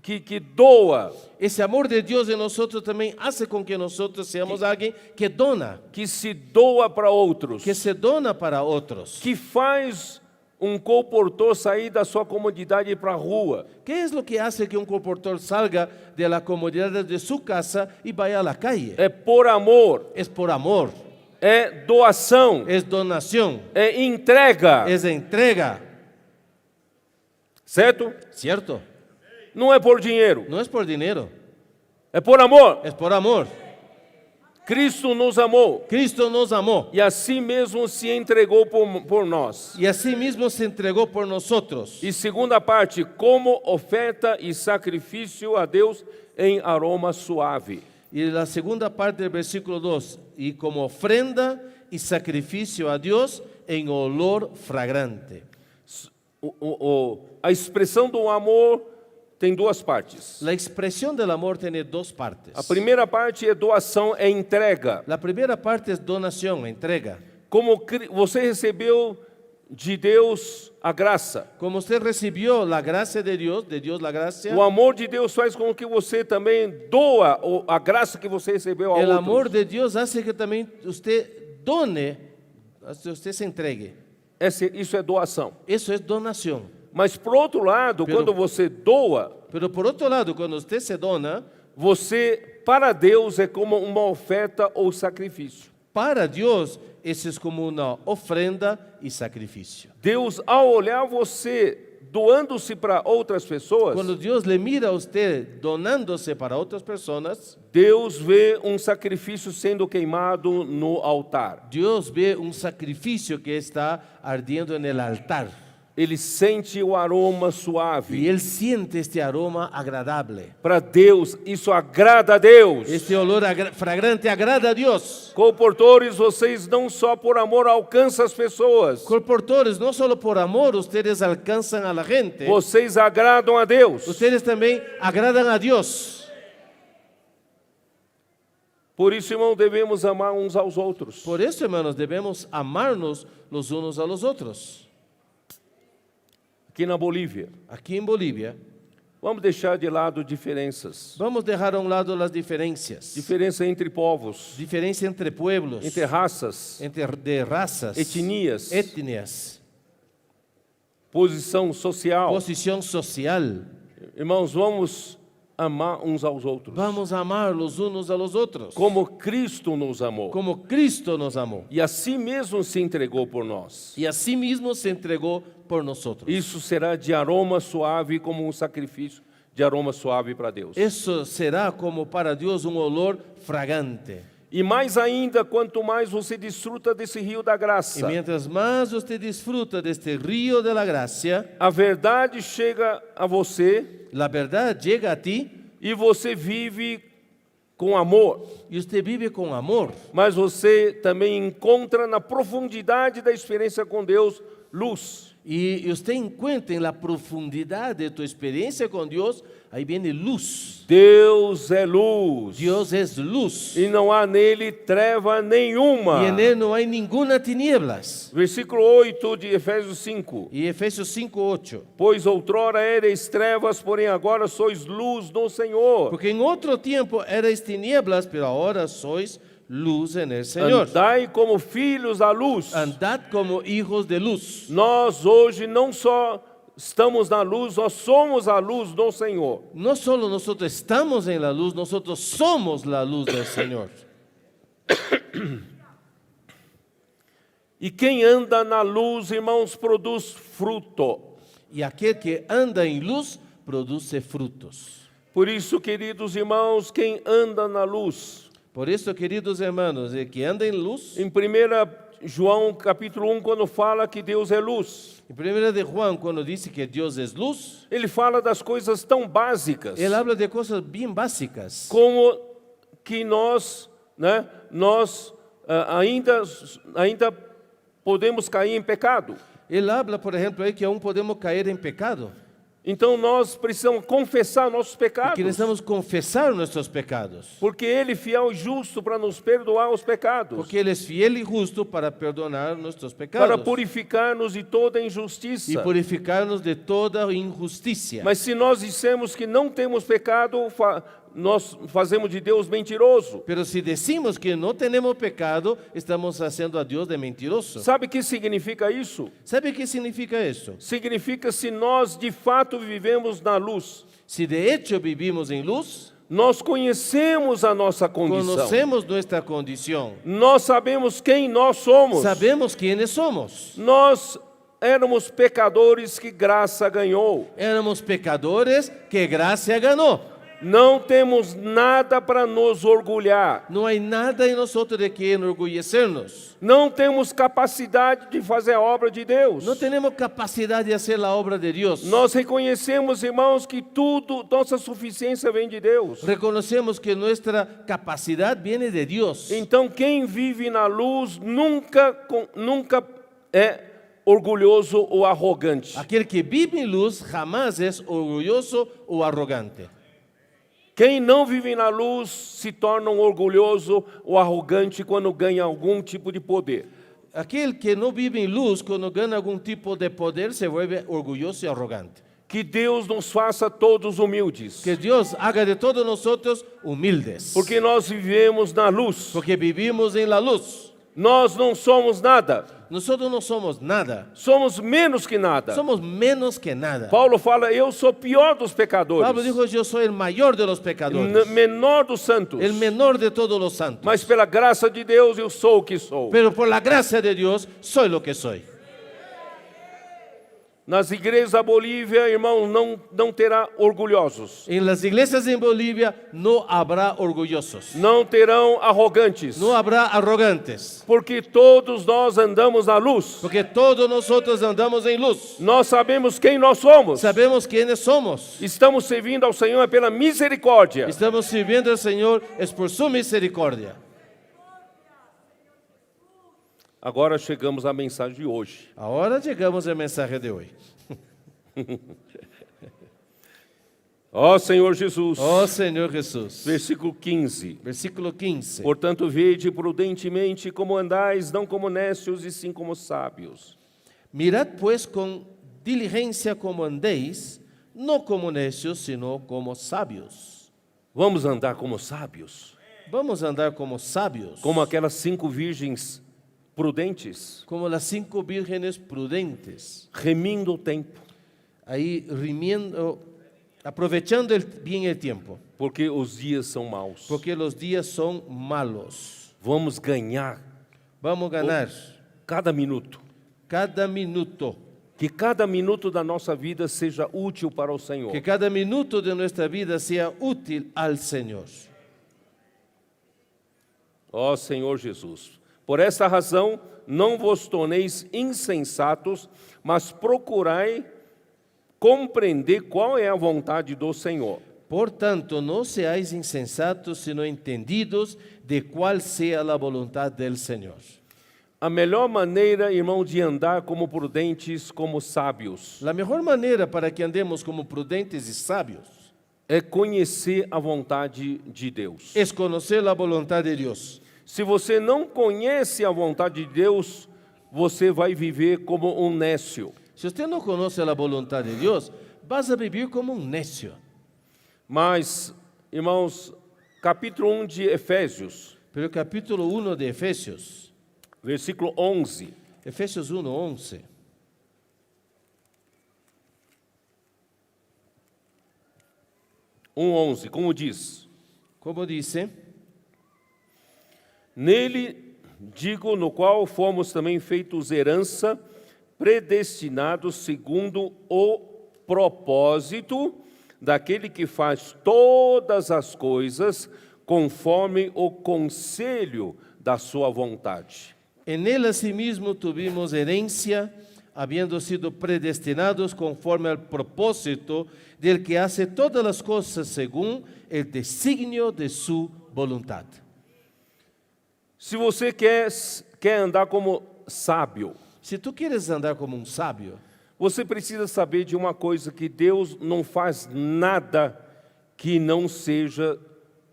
S1: que doa,
S2: Ese amor de Dios en nosotros también hace con que nosotros seamos alguien que dona,
S1: que se doa para outros,
S2: que se dona para otros.
S1: que faz comportor sair da sua comodidade e ir para a rua.
S2: ¿Qué es lo que hace que un comportor salga de la comodidad de su casa y vaya a la calle?
S1: É por amor,
S2: Es por amor,
S1: é doação,
S2: es donación,
S1: é entrega,
S2: es entrega,
S1: certo?
S2: ¿cierto?
S1: Não é por dinheiro,
S2: No es por dinero,
S1: é por amor.
S2: es por amor.
S1: Cristo nos amou
S2: Cristo nos amó
S1: e assim mesmo se entregou por nós.
S2: y así mismo se entregó por nosotros.
S1: E segunda parte, como oferta e sacrifício a Deus em aroma suave.
S2: Y la segunda parte del versículo 2, y como ofrenda y sacrificio a Dios en olor fragrante.
S1: A expressão do amor tem duas partes.
S2: La expresión del amor tiene dos partes.
S1: A primeira parte é doação, é entrega.
S2: La primera parte es donación, entrega.
S1: Como você recebeu de Deus a graça.
S2: Como usted recibió la gracia de Dios la gracia,
S1: O amor de Deus faz com que você também doa a graça que você recebeu a
S2: el
S1: outros.
S2: amor de Dios hace que también usted done, usted se entregue.
S1: Isso é doação.
S2: Eso es donación.
S1: Mas por outro lado, quando você doa,
S2: Pero por otro lado, cuando usted se dona,
S1: você para Deus é como uma oferta ou sacrifício.
S2: para Dios eso es como una ofrenda y sacrificio.
S1: Deus, ao olhar você doando-se para outras pessoas,
S2: Cuando Dios le mira a usted donándose para otras personas,
S1: Deus vê um sacrifício sendo queimado no altar.
S2: Dios ve un sacrificio que está ardiendo en el altar.
S1: Ele sente o aroma
S2: Y
S1: suave.
S2: Él siente este aroma agradable.
S1: Para Deus, isso agrada a Deus.
S2: Este olor fragrante agrada a Dios.
S1: Comportores, vocês não só por amor alcançam as pessoas,
S2: Colportores, no solo por amor ustedes alcanzan a la gente,
S1: vocês agradam a Deus.
S2: ustedes también agradan a Dios.
S1: Por isso, irmão, devemos amar uns aos outros.
S2: Por eso, hermanos, debemos amarnos los unos a los otros.
S1: Aqui na Bolívia,
S2: Aquí en Bolivia,
S1: vamos deixar de lado diferenças.
S2: vamos a dejar a un lado las diferencias.
S1: Diferença entre povos,
S2: Diferencia entre pueblos,
S1: entre raças,
S2: de razas,
S1: etnias,
S2: etnias,
S1: posição social.
S2: posición social.
S1: Irmãos, vamos amar uns aos outros.
S2: Vamos a amar los unos a los otros,
S1: Como Cristo nos amou.
S2: como Cristo nos amó.
S1: E assim mesmo se entregou por nós.
S2: Y así mismo se entregó por nosotros.
S1: Isso será de aroma suave, como um sacrifício de aroma suave para Deus.
S2: Eso será como para Dios un olor fragante.
S1: E mais ainda, quanto mais você desfruta desse rio da
S2: Y
S1: graça,
S2: mientras más usted disfruta de este río de la gracia,
S1: a verdade chega a você
S2: la verdad llega a ti
S1: e você vive com amor.
S2: y usted vive con amor.
S1: Mas você também encontra na profundidade da experiência com Deus luz.
S2: Y usted encuentra en la profundidad de tu experiencia con Dios, ahí viene luz.
S1: Deus é luz.
S2: Dios es luz.
S1: E não há nele treva nenhuma.
S2: Y en Él no hay ninguna tinieblas.
S1: Versículo 8 de Efésios 5.
S2: Y Efesios 5:8.
S1: Pois outrora erais trevas, porém agora sois luz no Senhor.
S2: Porque en otro tiempo erais tinieblas, pero ahora sois luz en el Señor.
S1: Andai como filhos da luz.
S2: Andad como hijos de luz.
S1: Nós hoje não só estamos na luz, nós somos a luz do Senhor.
S2: No solo nosotros estamos en la luz, nosotros somos la luz del Señor.
S1: E quem anda na luz, irmãos, produz fruto.
S2: Y aquel que anda en luz produce frutos.
S1: Por isso, queridos irmãos, quem anda na luz.
S2: Por eso, queridos hermanos, el que anda en luz,
S1: Em 1 João capítulo 1, quando fala que Deus é luz,
S2: en 1 de Juan, cuando dice que Dios es luz,
S1: ele fala das coisas tão básicas
S2: Él habla de cosas bien básicas.
S1: como que nós ainda podemos cair em pecado.
S2: Él habla, por ejemplo, ahí que aún podemos caer en pecado.
S1: Então nós precisamos confessar nossos pecados,
S2: Que necesitamos confesar nuestros pecados.
S1: porque Ele, fiel e justo, para nos perdoar os pecados,
S2: Porque Él es fiel y justo para perdonar nuestros
S1: para
S2: pecados
S1: purificar-nos de toda
S2: y
S1: injustiça.
S2: purificarnos de toda injusticia.
S1: Mas se nós dissemos que não temos pecado, nós fazemos de Deus mentiroso.
S2: Pero si decimos que no tenemos pecado, estamos haciendo a Dios de mentiroso.
S1: Sabe o que significa isso?
S2: ¿Sabe qué significa eso?
S1: Significa se nós de fato vivemos na luz,
S2: Si de hecho vivimos en luz,
S1: nós conhecemos a nossa condição.
S2: conocemos nuestra condición,
S1: Nós sabemos quem nós somos.
S2: sabemos quiénes somos.
S1: Nós éramos pecadores que graça ganhou.
S2: Éramos pecadores que gracia ganó.
S1: Não temos nada para nos orgulhar.
S2: No hay nada en nosotros de que enorgullecernos.
S1: Não temos capacidade de fazer a obra de Deus.
S2: No tenemos capacidad de hacer la obra de Dios.
S1: Nós reconhecemos, irmãos, que tudo, nossa suficiência vem de Deus.
S2: Reconocemos que nuestra capacidad viene de Dios.
S1: Então, quem vive na luz nunca é orgulhoso ou arrogante.
S2: Aquel que vive en luz jamás es orgulloso o arrogante.
S1: Quem não vive na luz se torna um orgulhoso ou arrogante quando ganha algum tipo de poder.
S2: Aquel que no vive en luz, cuando gana algún tipo de poder, se vuelve orgulloso y arrogante.
S1: Que Deus nos faça todos humildes,
S2: Que Dios haga de todos nosotros humildes.
S1: porque nós vivemos na luz.
S2: Porque vivimos en la luz.
S1: Nós não somos nada,
S2: Nosotros no somos nada.
S1: somos menos que nada.
S2: Somos menos que nada.
S1: Paulo fala, eu sou pior dos pecadores,
S2: Pablo dijo, yo soy el mayor de los pecadores,
S1: menor dos santos,
S2: el menor de todos los santos.
S1: mas pela graça de Deus eu sou o que sou.
S2: Pero por la gracia de Dios, soy lo que soy.
S1: Nas igrejas da Bolívia, irmão, não terá orgulhosos.
S2: En las iglesias en Bolivia no habrá orgullosos,
S1: Não terão arrogantes.
S2: no habrá arrogantes,
S1: Porque todos nós andamos na luz.
S2: porque todos nosotros andamos en luz.
S1: Nós sabemos quem nós somos.
S2: Sabemos quiénes somos.
S1: Estamos servindo ao Senhor pela misericórdia.
S2: Estamos sirviendo al Señor es por su misericordia.
S1: Agora chegamos à mensagem de hoje.
S2: Ahora llegamos al mensaje de hoy.
S1: Ó Senhor Jesus.
S2: Oh Señor Jesús.
S1: Versículo 15.
S2: Versículo 15.
S1: Portanto, vede prudentemente como andais, não como necios, e sim como sábios.
S2: Mirad pues con diligencia como andéis, no como necios, sino como sabios.
S1: Vamos andar como sábios,
S2: Vamos a andar como sabios,
S1: como aquelas 5 virgens prudentes,
S2: como las 5 vírgenes prudentes,
S1: remindo o tempo,
S2: ahí rimiendo, aprovechando bien el tiempo,
S1: porque os dias são maus.
S2: porque los días son malos.
S1: Vamos ganhar
S2: Vamos a ganar
S1: cada minuto.
S2: cada minuto,
S1: Que cada minuto da nossa vida seja útil para o Senhor.
S2: que cada minuto de nuestra vida sea útil al Señor.
S1: Ó Senhor Jesus, por esta razão não vos torneis insensatos, mas procurai compreender qual é a vontade do Senhor.
S2: Por tanto, no seáis insensatos, sino entendidos de cuál sea la voluntad del Señor.
S1: A melhor maneira, irmão, de andar como prudentes, como sábios,
S2: La mejor manera para que andemos como prudentes y sabios
S1: é conhecer a vontade de Deus.
S2: es conocer la voluntad de Dios.
S1: Se você não conhece a vontade de Deus, você vai viver como um nécio.
S2: Si usted no conoce la voluntad de Dios, vas a vivir como un necio.
S1: Mas, irmãos, capítulo 1 de Efésios,
S2: Pero el capítulo 1 de Efesios,
S1: versículo 11.
S2: Efesios 1:11,
S1: Como diz:
S2: como dice,
S1: Nele, digo, no qual fomos também feitos herança, predestinados segundo o propósito daquele que faz todas as coisas conforme o conselho da sua vontade.
S2: en él asimismo tuvimos herencia, habiendo sido predestinados conforme al propósito del que hace todas las cosas según el designio de su voluntad.
S1: Se você quer andar como sábio,
S2: Si tú quieres andar como un sabio,
S1: você precisa saber de uma coisa, que Deus não faz nada que não seja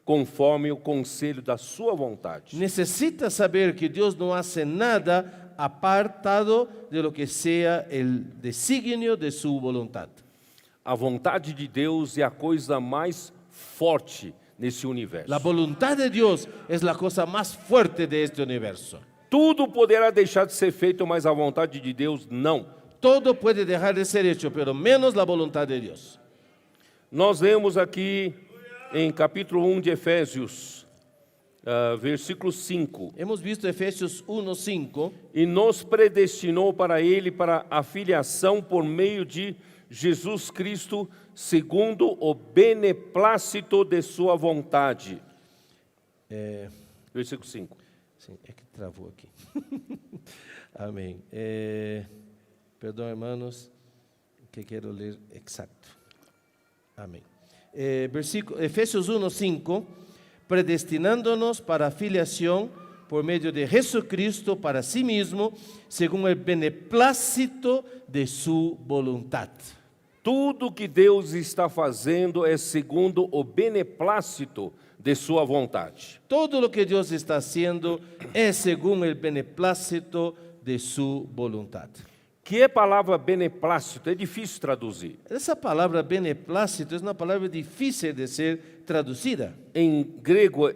S1: conforme o conselho da sua vontade.
S2: necesitas saber que Dios no hace nada apartado de lo que sea el designio de su voluntad.
S1: A vontade de Deus é a coisa mais forte nesse universo.
S2: La voluntad de Dios es la cosa más fuerte de este universo.
S1: Tudo poderá deixar de ser feito, mas a vontade de Deus não.
S2: Todo puede dejar de ser hecho, pero menos la voluntad de Dios.
S1: Nós lemos aqui em capítulo 1 de Efésios, versículo 5.
S2: Hemos visto Efesios 1:5,
S1: E nos predestinou para Ele, para a filiação por meio de Jesus Cristo, segundo o beneplácito de sua vontade. Versículo 5.
S2: sim, é que travou aqui. Amém. Perdão, hermanos, que quero ler exacto. Amém. Efesios 1:5, predestinándonos para filiación por medio de Jesucristo para sí mismo, según el beneplácito de su voluntad.
S1: Tudo que Deus está fazendo é segundo o beneplácito de sua vontade.
S2: Todo lo que Dios está haciendo es según el beneplácito de su voluntad.
S1: Que é palavra beneplácito? É difícil traduzir.
S2: Esa palabra beneplácito es una palabra difícil de ser traducida.
S1: Em grego,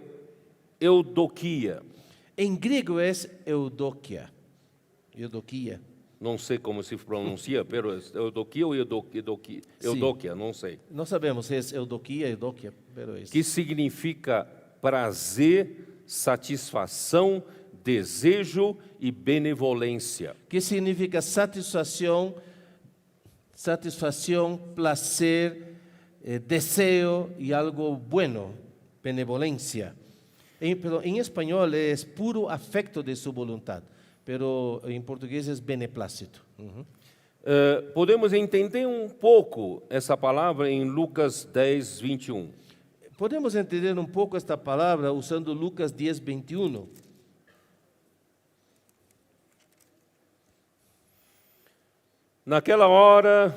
S1: eudokia.
S2: En griego es eudokia. Eudokia.
S1: Não sei como se pronuncia, pero eudokia ou eudokia? Eudokia, não sei.
S2: No sabemos si es eudokia, eudokia, pero es.
S1: Que significa prazer, satisfação, desejo e benevolência.
S2: ¿Qué significa satisfacción, satisfacción, placer, deseo y algo bueno, benevolencia. Pero en español es puro afecto de su voluntad, pero en portugués es beneplácito.
S1: Podemos entender pouco essa palavra em Lucas 10, 21.
S2: Podemos entender un poco esta palabra usando Lucas 10, 21.
S1: Naquela hora,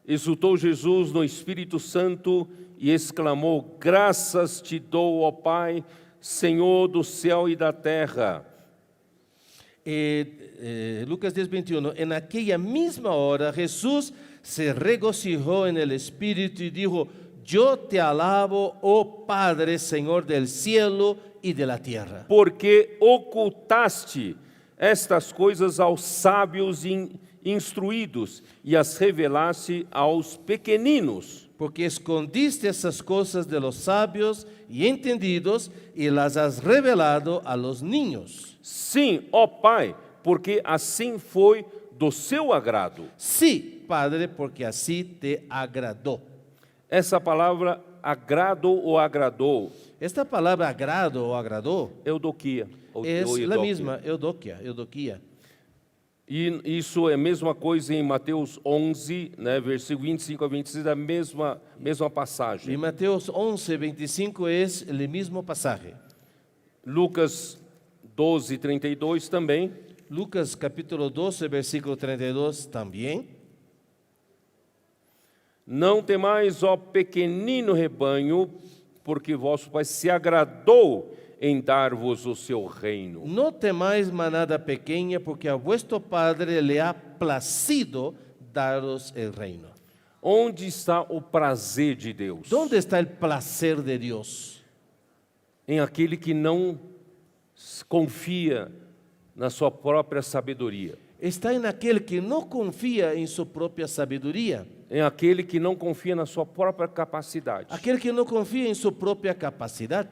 S1: exultou Jesus no Espírito Santo e exclamou: Graças te dou, ó Pai, Senhor do céu e da terra.
S2: Lucas 10, 21. En aquella misma hora Jesús se regocijó en el Espíritu y dijo: Yo te alabo, oh Padre, Señor del cielo y de la tierra.
S1: Porque ocultaste estas coisas aos sábios e instruídos e as revelaste aos pequeninos.
S2: Porque escondiste esas cosas de los sabios y entendidos y las has revelado a los niños.
S1: Sim, ó Pai, porque assim foi do seu agrado.
S2: Sí, Padre, porque así te agradó.
S1: Essa palavra agrado ou agradou,
S2: Esta palabra agrado o agradó
S1: eudoquia. ou
S2: es la
S1: eudoquia.
S2: misma, eudoquia.
S1: E isso é a mesma coisa em Mateus 11, né, versículo 25 a 26, a mesma
S2: Y
S1: passagem.
S2: Mateos 11, 25 es el mismo pasaje.
S1: Lucas 12, 32 também.
S2: Lucas capítulo 12, versículo 32 también.
S1: Não temais, ó pequenino rebanho, porque vosso Pai se agradou em dar-vos o seu reino.
S2: No temáis manada pequeña, porque a vuestro Padre le ha placido daros el reino.
S1: Onde está o prazer de Deus?
S2: ¿Dónde está el placer de Dios?
S1: Em aquele que não confia na sua própria sabedoria.
S2: Está en aquel que no confía en su propia sabiduría,
S1: Em aquele que não confia na sua própria capacidade.
S2: aquel que no confía en su propia capacidad.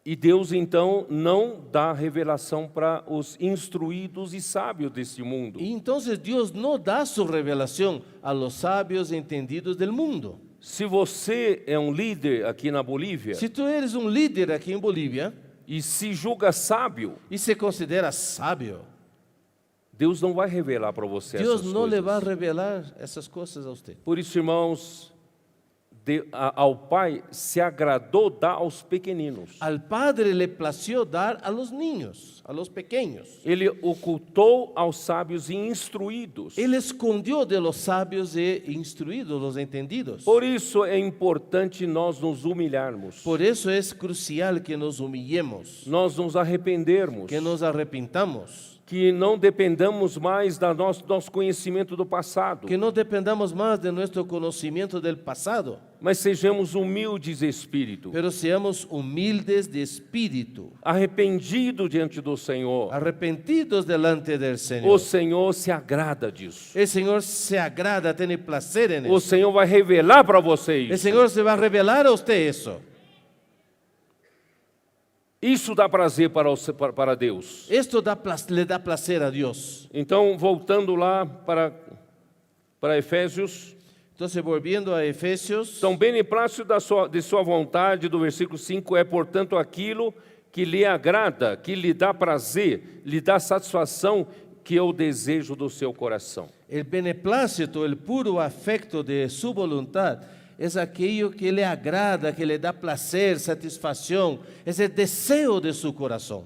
S1: E Deus então não dá revelação para os instruídos e sábios deste mundo.
S2: Y entonces Dios no da su revelación a los sabios entendidos del mundo.
S1: Se você é um líder aqui na Bolívia
S2: Si tú eres un líder aquí en Bolivia
S1: e se julga sábio,
S2: y se considera sabio,
S1: Deus não vai revelar para você
S2: Dios
S1: essas
S2: no le
S1: coisas.
S2: va a revelar esas cosas a usted.
S1: Por isso, irmãos, ao Pai se agradou dar aos pequeninos.
S2: Al Padre le plació dar a los niños, a los pequeños.
S1: Ele ocultou aos sábios e instruídos.
S2: Él escondió de los sabios e instruidos, los entendidos.
S1: Por isso é importante nós nos humilharmos,
S2: Por eso es crucial que nos humillemos,
S1: nós nos arrependermos,
S2: que nos arrepintamos,
S1: que não dependamos mais do nosso conhecimento do passado,
S2: que no dependamos más de nuestro conocimiento del pasado,
S1: mas sejamos humildes de espírito,
S2: pero seamos humildes de espíritu,
S1: arrependidos diante do Senhor.
S2: arrepentidos delante del
S1: O
S2: Señor.
S1: Senhor se agrada disso.
S2: El Señor se agrada, tiene placer en
S1: O
S2: eso.
S1: Senhor vai revelar para vocês.
S2: El Señor se va a revelar a usted eso.
S1: Isso dá prazer para Deus.
S2: Esto le da placer a Dios.
S1: Então, voltando lá para Efésios,
S2: Entonces, volviendo a Efesios,
S1: então, beneplácito de sua vontade, do versículo 5, é, portanto, aquilo que lhe agrada, que lhe dá prazer, lhe dá satisfação, que é o desejo do seu coração.
S2: el beneplácito, el puro afecto de su voluntad, es aquello que le agrada, que le da placer, satisfacción, es el deseo de su corazón.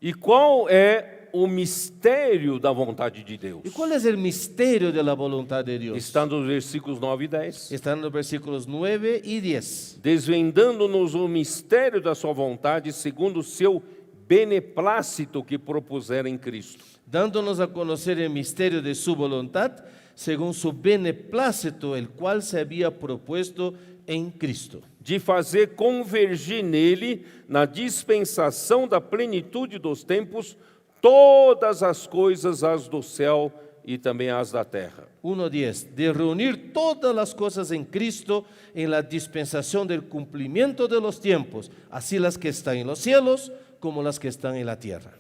S1: E qual é o mistério da vontade de Deus?
S2: ¿Y cuál es el misterio de la voluntad de Dios?
S1: Está nos versículos 9 e 10.
S2: Está en los versículos 9 y 10.
S1: Desvendando-nos o mistério da sua vontade, segundo o seu beneplácito que propusera em Cristo.
S2: Dándonos a conocer el misterio de su voluntad, según su beneplácito, el cual se había propuesto en Cristo.
S1: De fazer convergir nele, na dispensação da plenitude dos tempos, todas as coisas, as do céu e também as da terra.
S2: 1:10, de reunir todas las cosas en Cristo en la dispensación del cumplimiento de los tiempos, así las que están en los cielos como las que están en la tierra.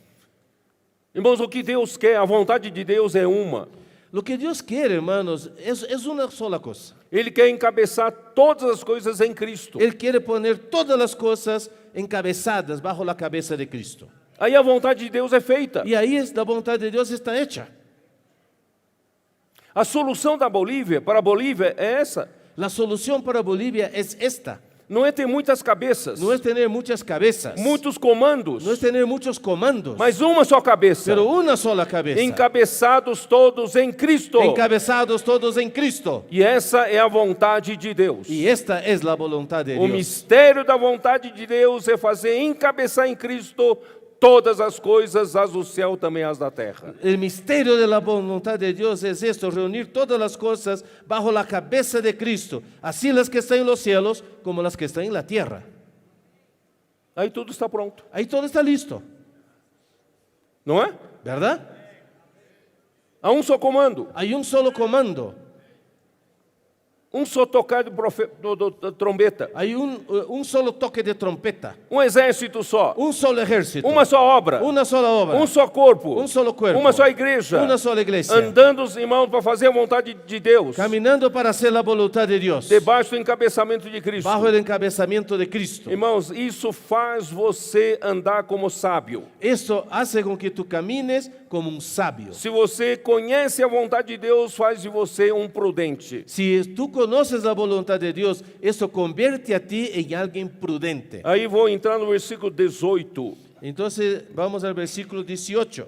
S1: Irmãos, o que Deus quer, a vontade de Deus é uma.
S2: Lo que Dios quiere, hermanos, es una sola cosa.
S1: Ele quer encabeçar todas as coisas em Cristo.
S2: Él quiere poner todas las cosas encabezadas bajo la cabeza de Cristo.
S1: Aí a vontade de Deus é feita.
S2: Y ahí la voluntad de Dios está hecha.
S1: A solução da Bolívia, para a Bolívia, é essa.
S2: La solución para Bolivia es esta.
S1: Não é ter muitas cabeças,
S2: No es tener muchas cabezas,
S1: muitos comandos,
S2: no es tener muchos comandos,
S1: mas uma só cabeça.
S2: pero una sola cabeza.
S1: Encabeçados todos em Cristo.
S2: Encabezados todos en Cristo.
S1: E essa é a vontade de Deus.
S2: Y esta es la voluntad de
S1: O
S2: Dios.
S1: mistério da vontade de Deus é fazer encabeçar em Cristo todas as coisas, as do céu também as da terra.
S2: El misterio de la voluntad de Dios es esto, reunir todas las cosas bajo la cabeza de Cristo, así las que están en los cielos como las que están en la tierra.
S1: Aí tudo está pronto,
S2: Ahí todo está listo,
S1: não é?
S2: ¿verdad?
S1: Há um só comando,
S2: Hay un solo comando,
S1: um só tocar da trombeta,
S2: hay un solo toque de trompeta,
S1: um exército só,
S2: un solo ejército,
S1: uma só obra,
S2: una sola obra,
S1: um só corpo,
S2: un solo cuerpo,
S1: uma só igreja,
S2: una sola iglesia,
S1: andando os irmãos para fazer a vontade de Deus,
S2: caminando para hacer la voluntad de Dios,
S1: debaixo do encabeçamento de Cristo.
S2: bajo el encabezamiento de Cristo.
S1: Irmãos, isso faz você andar como sábio.
S2: Esto hace con que tú camines como un sabio.
S1: Se você conhece a vontade de Deus, faz de você um prudente.
S2: Si tú conoces la voluntad de Dios, eso convierte a ti en alguien prudente.
S1: Aí vou entrar no versículo 18.
S2: Entonces vamos al versículo 18.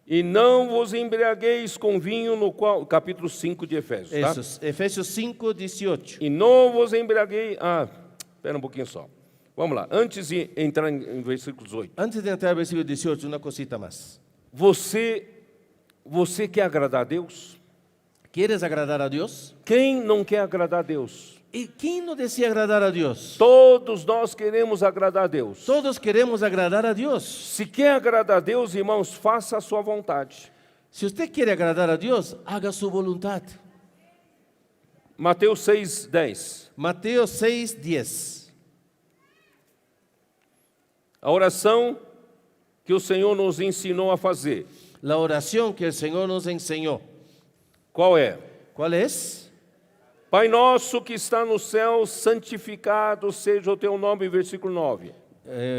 S1: E não vos embriagueis com vinho, no qual, capítulo 5 de Efésios, tá?
S2: Eso, Efesios 5, 18.
S1: E não vos embriagueis... espera um pouquinho só. Vamos lá, antes de entrar em versículo 18.
S2: Antes de entrar al versículo 18, una cosita más.
S1: Você quer agradar a Deus?
S2: ¿Quieres agradar a Dios?
S1: Quem não quer agradar a Deus?
S2: ¿Y quién no desea agradar a Dios?
S1: Todos nós queremos agradar a Deus.
S2: Todos queremos agradar a Dios.
S1: Se quer agradar a Deus, irmãos, faça a sua vontade.
S2: Si usted quiere agradar a Dios, haga su voluntad.
S1: Mateus 6:10.
S2: Mateo 6, 10.
S1: A oração que o Senhor nos ensinou a fazer.
S2: La oración que el Señor nos enseñó.
S1: Qual é?
S2: ¿Cuál es?
S1: Pai nosso que está no céu, santificado seja o teu nome, versículo 9.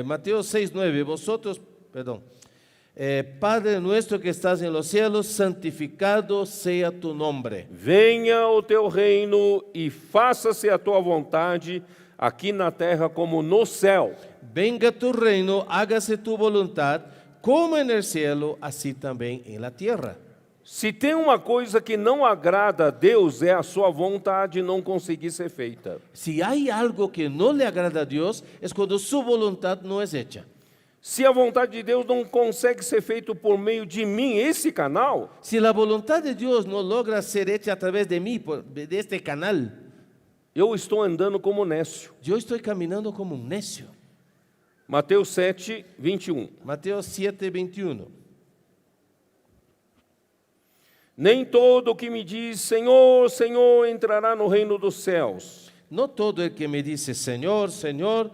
S2: Mateo 6, 9. Padre nuestro que estás en los cielos, santificado sea tu nombre.
S1: Venha o teu reino e faça-se a tua vontade, aqui na terra como no céu.
S2: Venga tu reino, hágase tu voluntad, como en el cielo, así también en la tierra.
S1: Se tem uma coisa que não agrada a Deus, é a sua vontade não conseguir ser feita.
S2: Si hay algo que no le agrada a Dios, es cuando su voluntad no es hecha.
S1: Se a vontade de Deus não consegue ser feita por meio de mim, esse canal,
S2: Si la voluntad de Dios no logra ser hecha a través de mí, de este canal,
S1: eu estou andando como nécio.
S2: yo estoy caminando como un necio.
S1: Mateus 7, 21.
S2: Mateo 7, 21.
S1: Nem todo o que me diz, Senhor, Senhor, entrará no reino dos céus,
S2: No todo el que me dice, Señor, Señor,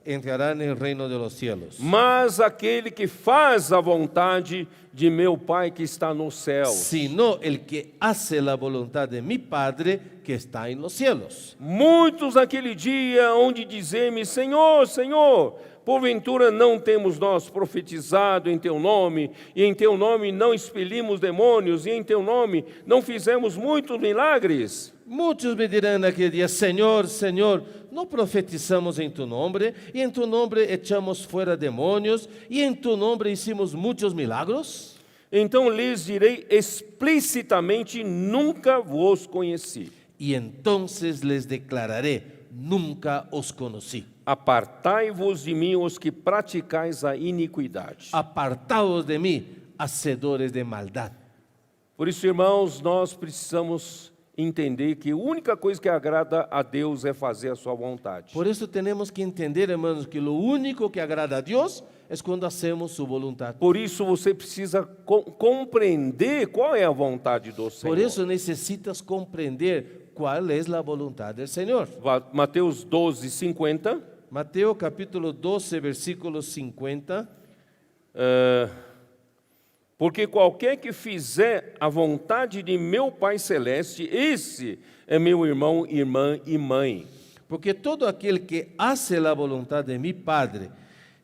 S2: entrará en el reino de los cielos,
S1: mas aquele que faz a vontade de meu Pai que está nos céus.
S2: sino el que hace la voluntad de mi Padre que está en los cielos.
S1: Muitos naquele dia onde dizer-me, Senhor, Senhor, porventura não temos nós profetizado em Teu nome, e em Teu nome não expelimos demônios, e em Teu nome não fizemos muitos milagres?
S2: Muchos me dirán aquel día, Señor, Señor, ¿no profetizamos en tu nombre? Y en tu nombre echamos fuera demonios, y en tu nombre hicimos muchos milagros.
S1: Então lhes direi explicitamente, nunca vos conheci.
S2: Y entonces les declararé, nunca os conocí.
S1: Apartai-vos de mim os que praticais a iniquidade.
S2: Apartaos de mí, hacedores de maldad.
S1: Por isso, irmãos, nós precisamos entender que a única coisa que agrada a Deus é fazer a sua vontade.
S2: Por eso tenemos que entender, hermanos, que lo único que agrada a Dios es cuando hacemos su voluntad.
S1: Por isso você precisa compreender qual é a vontade do Senhor.
S2: Por eso necesitas comprender cuál es la voluntad del Señor.
S1: Mateus 12, 50.
S2: Mateo capítulo 12, versículo 50.
S1: Porque qualquer que fizer a vontade de meu Pai Celeste, esse é meu irmão, irmã e mãe.
S2: Porque todo aquel que hace la voluntad de mi Padre,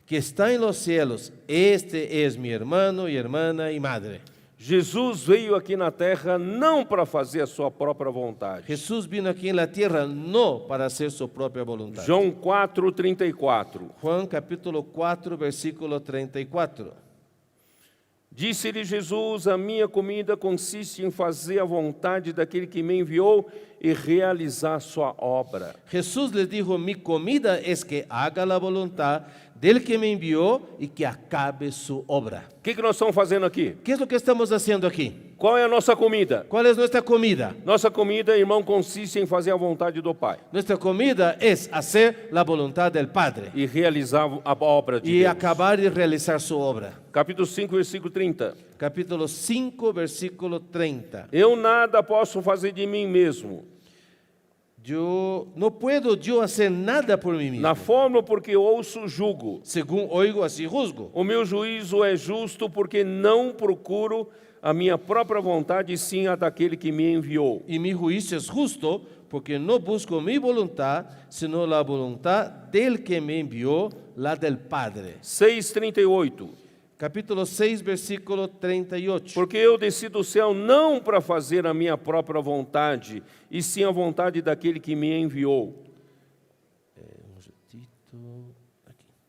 S2: que está en los cielos, este es mi hermano y hermana y madre.
S1: Jesus veio aqui na terra não para fazer a sua própria vontade.
S2: Jesús vino aquí en la tierra no para hacer su propia voluntad.
S1: João 4:34.
S2: Juan capítulo 4, versículo 34.
S1: Disse-lhe Jesus: a minha comida consiste em fazer a vontade daquele que me enviou e realizar sua obra.
S2: Jesús les dijo, mi comida es que haga la voluntad del que me envió y que acabe su obra.
S1: O que nós estamos fazendo aqui?
S2: ¿Qué es lo que estamos haciendo aquí?
S1: Qual é a nossa comida?
S2: ¿Cuál es nuestra comida?
S1: Nossa comida, irmão, consiste em fazer a vontade do Pai
S2: Nuestra comida es hacer la voluntad del Padre
S1: e realizar a obra de
S2: y
S1: Deus.
S2: acabar y realizar su obra.
S1: Capítulo 5, versículo 30.
S2: Capítulo 5, versículo 30.
S1: Eu nada posso fazer de mim mesmo,
S2: No puedo yo hacer nada por mí mismo.
S1: na forma porque ouço julgo.
S2: Según oigo, así juzgo.
S1: O meu juízo é justo porque não procuro a minha própria vontade, sim a daquele que me enviou.
S2: Y mi juicio es justo porque no busco mi voluntad, sino la voluntad del que me envió, la del Padre.
S1: 6:38.
S2: Capítulo 6, versículo 38.
S1: Porque eu desci do céu não para fazer a minha própria vontade, e sim a vontade daquele que me enviou.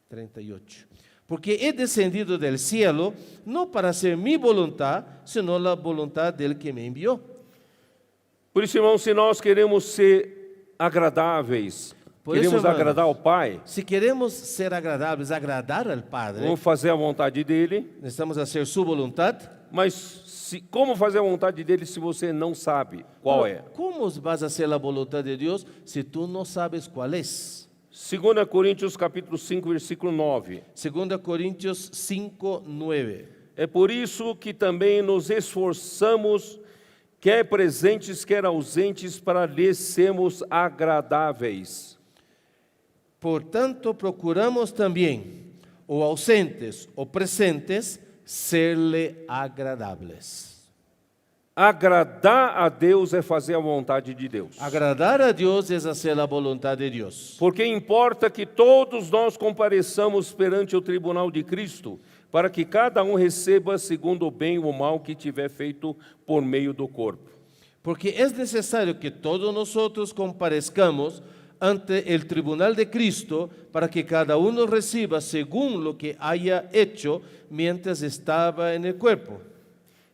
S2: 38. Porque he descendido del cielo no para hacer mi voluntad, sino la voluntad del que me envió.
S1: Por isso, irmãos, se nós queremos ser agradáveis,
S2: Por isso,
S1: queremos
S2: irmãos,
S1: agradar ao Pai,
S2: Si queremos ser agradables, agradar al Padre,
S1: vamos fazer a vontade dele,
S2: necesitamos hacer su voluntad.
S1: mas como fazer a vontade dele se você não sabe qual é?
S2: ¿Cómo vas a hacer la voluntad de Dios si tú no sabes cuál es?
S1: 2 Coríntios capítulo 5, versículo 9.
S2: 2 Corintios 5, 9.
S1: É por isso que também nos esforçamos, quer presentes, quer ausentes, para lhes sermos agradáveis.
S2: Portanto, procuramos también, o ausentes o presentes, serle agradables.
S1: Agradar a Deus é fazer a vontade de Deus.
S2: Agradar a Dios es hacer la voluntad de Dios.
S1: Porque importa que todos nós compareçamos perante o tribunal de Cristo, para que cada um receba segundo o bem ou o mal que tiver feito por meio do corpo.
S2: Porque es necesario que todos nosotros comparezcamos ante el tribunal de Cristo para que cada uno reciba según lo que haya hecho mientras estaba en el cuerpo.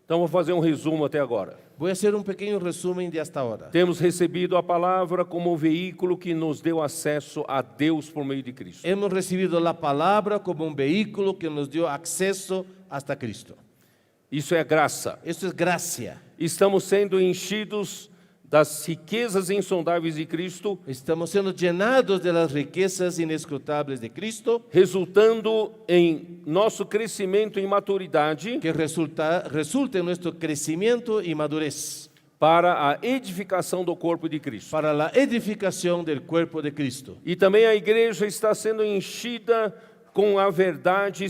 S1: Então, vou fazer um resumo até agora.
S2: Voy a hacer un pequeño resumen de hasta ahora.
S1: Temos recebido a palavra como um veículo que nos deu acesso a Deus por meio de Cristo.
S2: Hemos recibido la palabra como un vehículo que nos dio acceso hasta Cristo.
S1: Isso é graça.
S2: Esto es gracia.
S1: Estamos sendo enchidos das riquezas insondáveis de Cristo,
S2: Estamos siendo llenados de las riquezas inescrutables de Cristo,
S1: resultando em nosso crescimento em maturidade
S2: que resulta en nuestro crecimiento y madurez
S1: para a edificação do corpo de Cristo.
S2: para la edificación del cuerpo de Cristo.
S1: E também a igreja está sendo enchida com a verdade,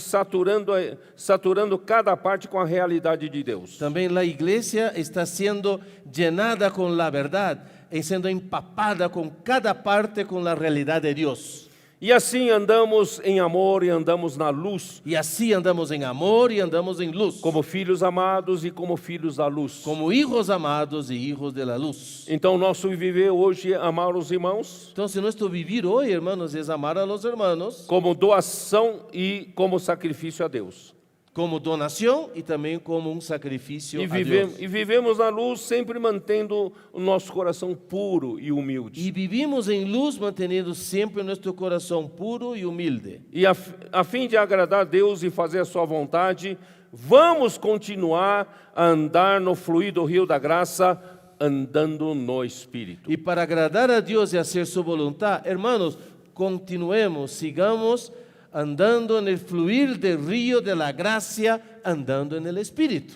S1: saturando cada parte com a realidade de Deus.
S2: También la iglesia está siendo llenada con la verdad y siendo empapada con cada parte con la realidad de Dios.
S1: E assim andamos em amor e andamos na luz,
S2: Y así andamos en amor y andamos en luz,
S1: como filhos amados e como filhos da luz.
S2: como hijos amados y hijos de la luz.
S1: Então, nosso viver hoje é amar os irmãos
S2: Entonces nuestro vivir hoy, hermanos, es amar a los hermanos
S1: como doação e como sacrifício a Deus.
S2: como donación y también como un sacrificio
S1: E
S2: a Dios.
S1: vivemos na luz sempre mantendo o nosso coração puro e humilde.
S2: Y vivimos en luz manteniendo siempre nuestro corazón puro y humilde.
S1: E a fim de agradar a Deus e fazer a sua vontade, vamos continuar a andar no fluir do rio da graça, andando no Espírito.
S2: Y para agradar a Dios y hacer su voluntad, hermanos, continuemos, sigamos andando en el fluir del río de la gracia, andando en el Espíritu.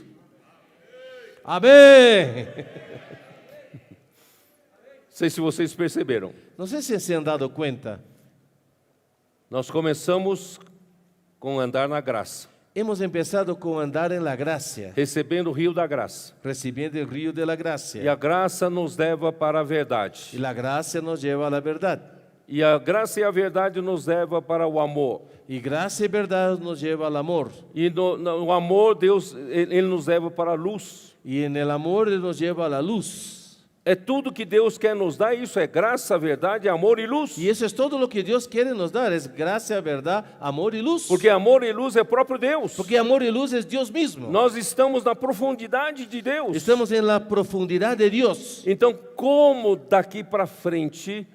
S2: Amén.
S1: Não sei se vocês perceberam.
S2: No sé si se han dado cuenta.
S1: Nós começamos com andar na graça.
S2: hemos empezado con andar en la gracia,
S1: recebendo o rio da graça.
S2: recibiendo el río de la
S1: E
S2: gracia.
S1: a graça nos leva para a
S2: Y
S1: verdade.
S2: la gracia nos lleva a la verdad.
S1: E a graça e a verdade nos leva para o amor.
S2: Y gracia y verdad nos lleva al amor.
S1: E no amor, Deus, ele nos leva para a luz.
S2: Y en el amor Él nos lleva a la luz.
S1: É tudo que Deus quer nos dar, isso é graça, verdade, amor e luz.
S2: Y eso es todo lo que Dios quiere nos dar, es gracia, verdad, amor y luz.
S1: Porque amor e luz é próprio Deus.
S2: Porque amor y luz es Dios mismo.
S1: Nós estamos na profundidade de Deus.
S2: Estamos en la profundidad de Dios.
S1: Então, como daqui para frente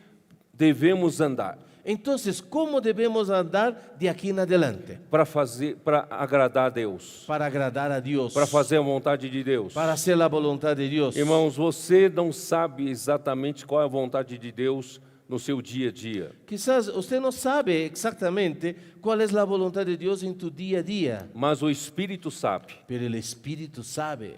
S1: devemos andar
S2: Entonces, ¿cómo debemos andar de aquí en adelante?
S1: para agradar a Deus,
S2: Para agradar a Dios,
S1: para fazer a vontade de Deus?
S2: para hacer la voluntad de Dios.
S1: Irmãos, você não sabe exatamente qual é a vontade de Deus no seu dia a dia,
S2: Quizás usted no sabe exactamente cuál es la voluntad de Dios en tu día a día,
S1: mas o Espírito sabe.
S2: pero el Espíritu sabe.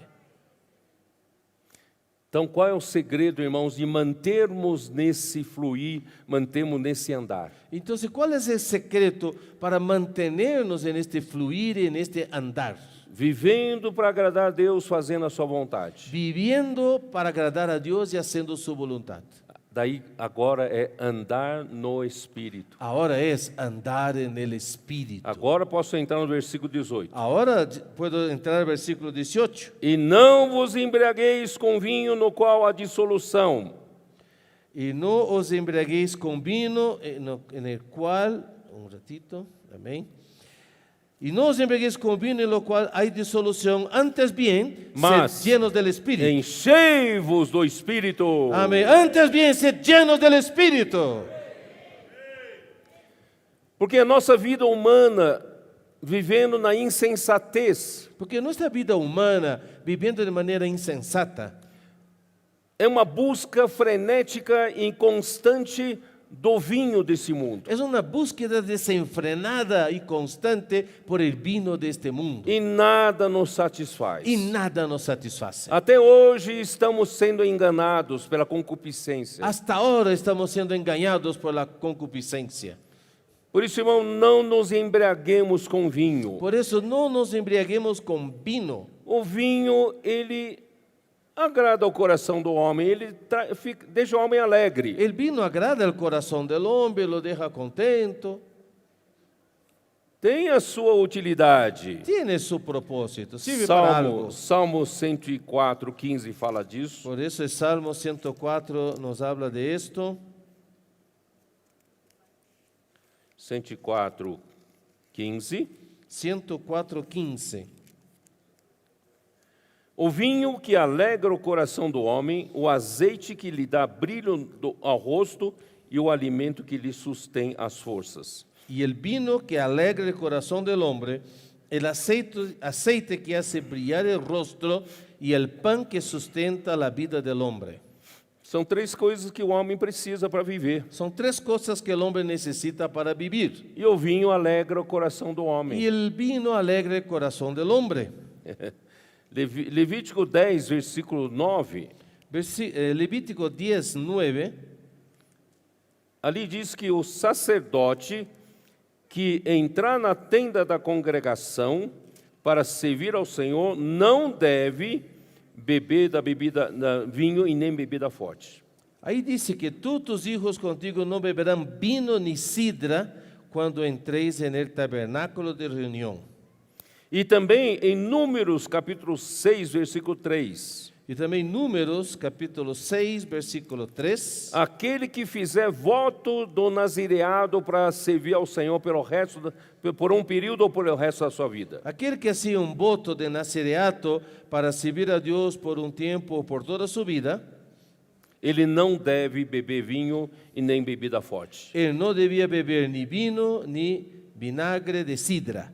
S1: Então, qual é o segredo, irmãos, de mantermos nesse fluir, mantermos nesse andar?
S2: Entonces, ¿cuál es el secreto para mantenernos en este fluir, en este andar?
S1: Vivendo para agradar a Deus, fazendo a sua vontade.
S2: Viviendo para agradar a Dios y haciendo su voluntad.
S1: Daí, agora é andar no Espírito.
S2: Ahora es andar en el Espíritu.
S1: Agora posso entrar no versículo 18.
S2: Ahora puedo entrar al versículo 18.
S1: E não vos embriagueis com vinho no qual há dissolução,
S2: Y no os embriaguéis con vino en el cual, un ratito, amén. Y no os embriaguéis con vino en lo cual hay disolución, antes bien,
S1: Mas
S2: sed llenos del Espíritu.
S1: enchei-vos do Espírito.
S2: Amén. Antes bien, sed llenos del Espíritu.
S1: Porque a nossa vida humana, vivendo na insensatez,
S2: Porque nuestra vida humana, viviendo de manera insensata,
S1: é uma busca frenética e constante do vinho desse mundo.
S2: es una búsqueda desenfrenada y constante por el vino de este mundo.
S1: E nada nos satisfaz.
S2: Y nada nos satisface.
S1: Até hoje estamos sendo enganados pela concupiscência.
S2: Hasta ahora estamos siendo engañados por la concupiscencia.
S1: Por isso, irmão, não nos embriaguemos com vinho.
S2: Por eso no nos embriaguemos con vino.
S1: O vinho, ele agrada ao coração do homem, ele deixa o homem alegre.
S2: El vino agrada el corazón del hombre, lo deja contento,
S1: Tem a sua utilidade.
S2: tiene su propósito, sirve para algo.
S1: Salmo 104, 15 fala disso.
S2: Por eso el Salmo 104 nos habla de esto.
S1: 104, 15.
S2: 104:15.
S1: O vinho que alegra o coração do homem, o azeite que lhe dá brilho ao rosto e o alimento que lhe sustém as forças.
S2: Y el vino que alegra el corazón del hombre, el aceite que hace brillar el rostro y el pan que sustenta la vida del hombre.
S1: São três coisas que o homem precisa para viver.
S2: Son tres cosas que el hombre necesita para vivir.
S1: E o vinho alegra o coração do
S2: Y
S1: homem.
S2: el vino alegra el corazón del hombre.
S1: Levítico 10, versículo 9,
S2: Levítico 10:9.
S1: ali diz que o sacerdote que entrar na tenda da congregação para servir ao Senhor não deve beber vinho e nem bebida forte.
S2: Ahí dice que tú, tus hijos contigo no beberán vino ni sidra cuando entréis en el tabernáculo de reunión.
S1: E também em Números capítulo 6, versículo 3.
S2: Y también Números capítulo 6, versículo 3.
S1: Aquele que fizer voto do nazireado para servir ao Senhor por um período ou por o resto da sua vida.
S2: Aquel que hacía un voto de nazireato para servir a Dios por un tiempo o por toda su vida,
S1: Ele não deve beber vinho e nem bebida forte.
S2: él no debía beber ni vino ni vinagre de sidra.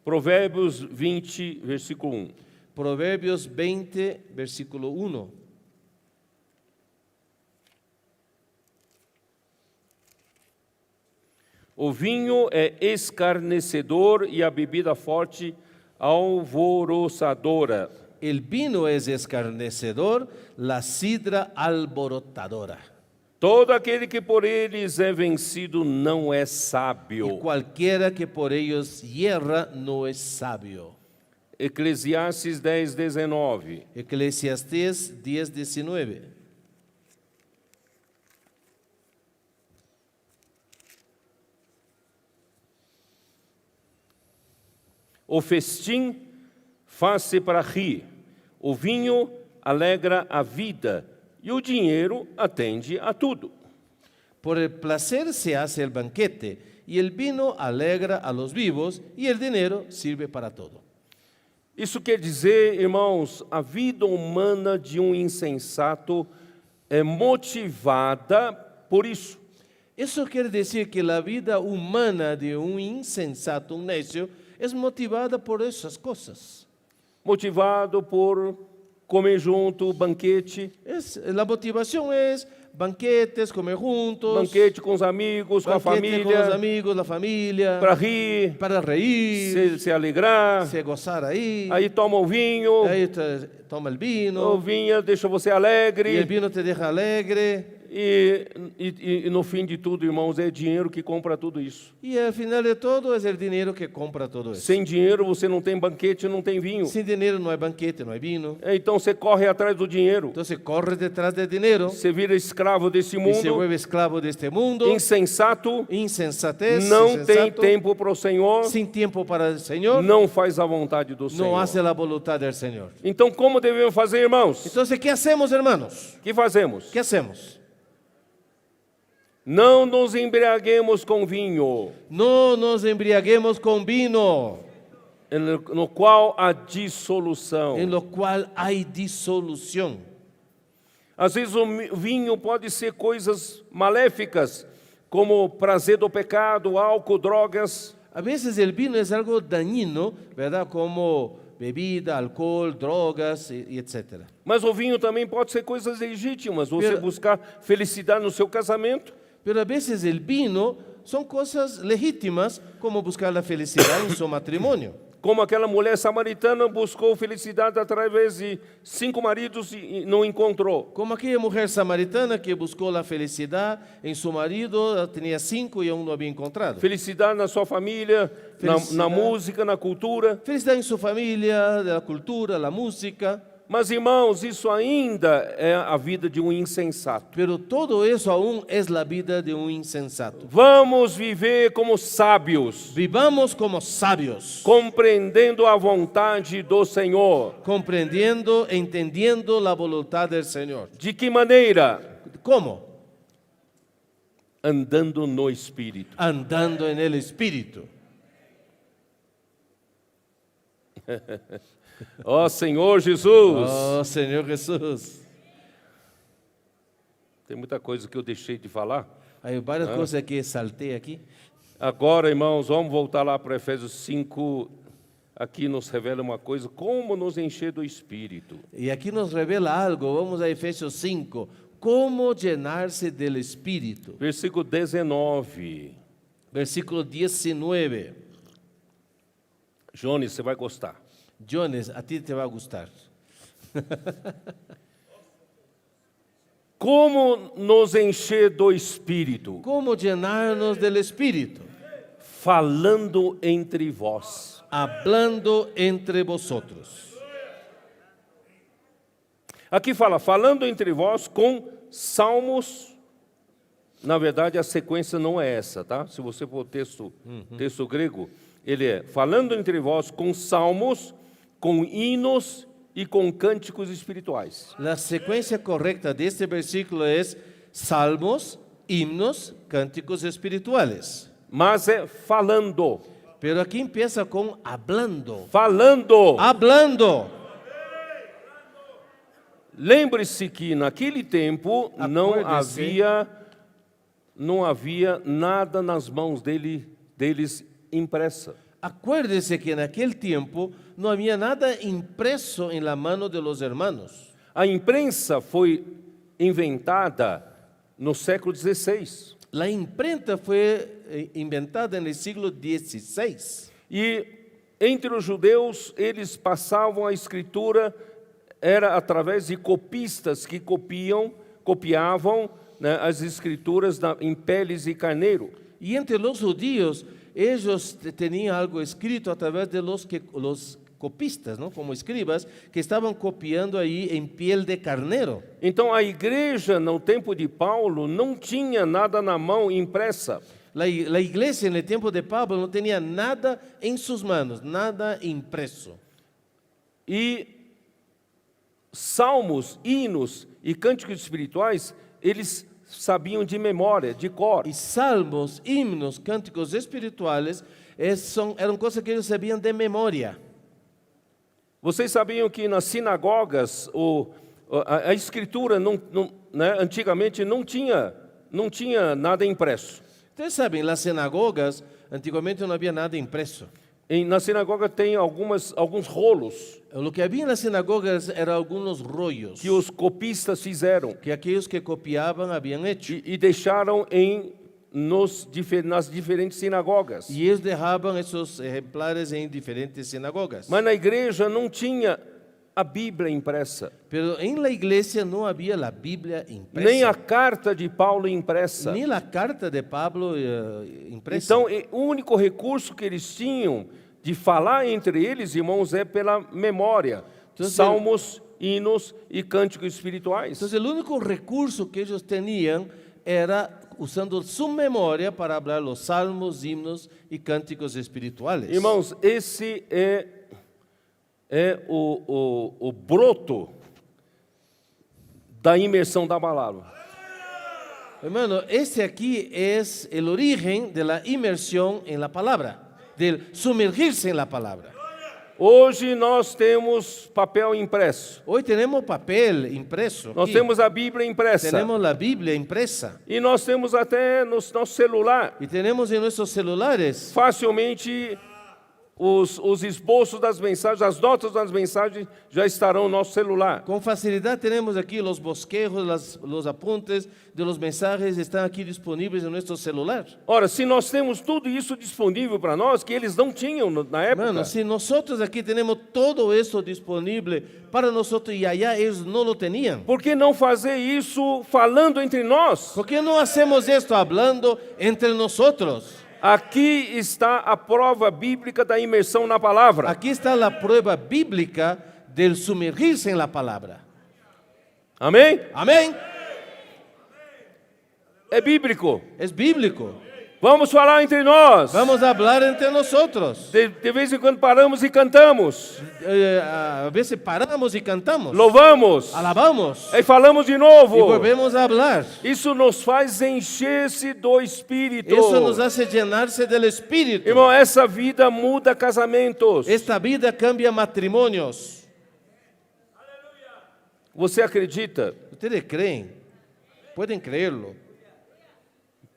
S1: Provérbios 20, versículo 1.
S2: Proverbios 20, versículo 1.
S1: O vinho é escarnecedor e a bebida forte alvoroçadora.
S2: El vino es escarnecedor, la sidra alborotadora.
S1: Todo aquele que por eles é vencido não é
S2: Y
S1: sábio.
S2: cualquiera que por ellos hierra no es sabio.
S1: Eclesiastes 10, 19.
S2: Eclesiastés 10:19.
S1: O festim faz-se para rir, o vinho alegra a vida e o dinheiro atende a tudo.
S2: Por el placer se hace el banquete, y el vino alegra a los vivos, y el dinero sirve para todo.
S1: Isso quer dizer, irmãos, a vida humana de um insensato é motivada por isso.
S2: Eso quiere decir que la vida humana de un insensato, un necio, es motivada por esas cosas.
S1: Motivado por comer junto, banquete,
S2: La motivación es banquetes, comer juntos,
S1: banquete com os amigos, com a
S2: banquete con los
S1: família,
S2: amigos, la familia,
S1: para rir,
S2: para reír,
S1: se alegrar.
S2: se gozar ahí,
S1: Aí toma o vinho,
S2: ahí toma el
S1: o
S2: vino,
S1: vinho deixa você
S2: y el
S1: alegre.
S2: vino te deja alegre.
S1: E no fim de tudo, irmãos, é dinheiro que compra tudo isso.
S2: Y al final de todo es el dinero que compra todo eso.
S1: Sem dinheiro você não tem banquete, não tem vinho.
S2: Sin dinero no hay banquete, no hay vino.
S1: Então você corre atrás do dinheiro.
S2: Entonces corre detrás del dinero
S1: Você vira escravo desse
S2: y se
S1: mundo.
S2: vuelve esclavo de este mundo.
S1: Insensato,
S2: Insensatez,
S1: não tem
S2: insensato,
S1: tempo para o Senhor,
S2: sin tiempo para el Señor,
S1: não faz a vontade do
S2: no
S1: Senhor.
S2: hace la voluntad del Señor.
S1: Então, como devemos fazer, irmãos?
S2: Entonces, ¿qué hacemos, hermanos?
S1: O que fazemos?
S2: ¿Qué hacemos?
S1: Não nos embriaguemos com vinho,
S2: No nos embriaguemos con vino,
S1: no qual há dissolução.
S2: en lo cual hay disolución.
S1: Às vezes o vinho pode ser coisas maléficas, como prazer do pecado, álcool, drogas.
S2: A veces el vino es algo dañino, ¿verdad? Como bebida, alcohol, drogas y etcétera.
S1: Mas o vinho também pode ser coisas legítimas. Você
S2: Pero-
S1: buscar felicidade no seu casamento,
S2: Pero a veces el vino son cosas legítimas, como buscar la felicidad en su matrimonio.
S1: como aquela mulher samaritana buscou felicidade através de 5 maridos e não encontrou.
S2: Como aquella mujer samaritana que buscó la felicidad en su marido, tenía 5 y aún no había encontrado.
S1: Felicidade na sua família, na
S2: Felicidade.
S1: música, na cultura.
S2: Felicidad en su familia, de la cultura, la música.
S1: Mas, irmãos, isso ainda é a vida de um insensato.
S2: Pero todo eso aún es la vida de un insensato.
S1: Vamos viver como sábios,
S2: Vivamos como sabios,
S1: compreendendo a vontade do Senhor.
S2: comprendiendo, entendiendo la voluntad del Señor.
S1: De que maneira?
S2: ¿Cómo?
S1: Andando no Espírito.
S2: Andando en el Espíritu.
S1: Ó Senhor Jesus!
S2: Oh, Señor Jesús.
S1: Tem muita coisa que eu deixei de falar.
S2: Hay varias cosas que salté aquí.
S1: Agora, irmãos, vamos voltar lá para Efésios 5. Aqui nos revela uma coisa, como nos encher do Espírito.
S2: Y aquí nos revela algo. Vamos a Efesios 5. ¿Cómo llenarse del Espíritu?
S1: Versículo 19.
S2: Versículo 19.
S1: Jones, você vai gostar.
S2: Jones, a ti te va a gustar.
S1: Como nos encher do Espírito?
S2: ¿Cómo llenarnos del Espíritu?
S1: Falando entre vós.
S2: Hablando entre vosotros.
S1: Aqui fala, falando entre vós com salmos. Na verdade, a sequência não é essa, tá? Se você for texto grego, ele é falando entre vós com salmos, com hinos e com cânticos espirituais.
S2: La secuencia correcta de este versículo es salmos, himnos, cánticos espirituales.
S1: Mas é falando,
S2: Pero aquí empieza con hablando.
S1: falando.
S2: Hablando.
S1: Lembre-se que naquele tempo
S2: Acuerde-se.
S1: não havia nada nas mãos deles impressa.
S2: Acuérdese que en aquel tiempo no había nada impreso en la mano de los hermanos.
S1: A imprensa foi inventada no século XVI.
S2: La imprenta fue inventada en el siglo XVI.
S1: E entre os judeus, eles passavam a escritura, era através de copistas que copiavam né, as escrituras em peles e carneiro.
S2: Y entre los judíos, ellos tenían algo escrito a través de los copistas, ¿no? Como escribas, que estaban copiando ahí en piel de carnero.
S1: Então a igreja no tempo de Paulo não tinha nada na mão impressa.
S2: La iglesia en el tiempo de Pablo no tenía nada en sus manos, nada impreso.
S1: E salmos, hinos e cânticos espirituais, eles sabiam de memória, de cor.
S2: Y salmos, himnos, cánticos espirituales eran cosas que ellos sabían de memoria.
S1: Vocês sabiam que nas sinagogas a escritura né, antigamente não tinha nada impresso.
S2: Ustedes saben, las sinagogas antigamente no había nada impreso.
S1: Na sinagoga tem alguns rolos
S2: Lo que había en las sinagogas eran algunos rollos
S1: que os copistas fizeram
S2: que aquellos que copiaban habían hecho.
S1: e deixaram nas diferentes sinagogas.
S2: Y ellos dejaban esos ejemplares en diferentes sinagogas.
S1: Mas na igreja não tinha a Bíblia impressa,
S2: Pero en la iglesia no había la Biblia impresa,
S1: nem a carta de Paulo impressa.
S2: ni la carta de Pablo impresa.
S1: Então, o único recurso que eles tinham de falar entre eles, irmãos, é pela memória.
S2: Então,
S1: Salmos, hinos e cânticos espirituais.
S2: Entonces el único recurso que ellos tenían era usando su memoria para hablar los salmos, himnos y cánticos espirituales.
S1: Irmãos, esse é o broto da imersão da palavra.
S2: Hermano, este aquí es el origen de la inmersión en la palabra, del sumergirse en la palabra.
S1: Hoje nós temos papel impresso.
S2: Hoy tenemos papel impreso.
S1: Nós
S2: aquí.
S1: temos a Bíblia impressa.
S2: Tenemos la Biblia impresa.
S1: E nós temos até no nosso celular
S2: Y tenemos en nuestros celulares
S1: facilmente os esboços das mensagens, as notas das mensagens já estarão no nosso celular.
S2: con facilidad tenemos aquí los bosquejos, los apuntes de los mensajes están aquí disponibles en nuestro celular.
S1: Ora, se nós temos tudo isso disponível para nós, que eles não tinham na época,
S2: Hermano, si nosotros aquí tenemos todo eso disponible para nosotros y allá ellos no lo tenían,
S1: por que não fazer isso falando entre nós?
S2: ¿por qué no hacemos esto hablando entre nosotros?
S1: Aqui está a prova bíblica da imersão na palavra.
S2: Aquí está la prueba bíblica del sumergirse en la palabra.
S1: Amém?
S2: Amén.
S1: É bíblico.
S2: Es bíblico.
S1: Vamos falar entre nós.
S2: Vamos a hablar entre nosotros.
S1: De vez em quando paramos e cantamos.
S2: A veces paramos y cantamos.
S1: Louvamos.
S2: Alabamos.
S1: Aí falamos de
S2: Y
S1: novo.
S2: volvemos a hablar.
S1: Isso nos faz encher-se do Espírito.
S2: Eso nos hace llenarse del Espíritu.
S1: Irmão, essa vida muda casamentos.
S2: Esta vida cambia matrimonios.
S1: Você acredita?
S2: ¿Ustedes creen? Pueden creerlo.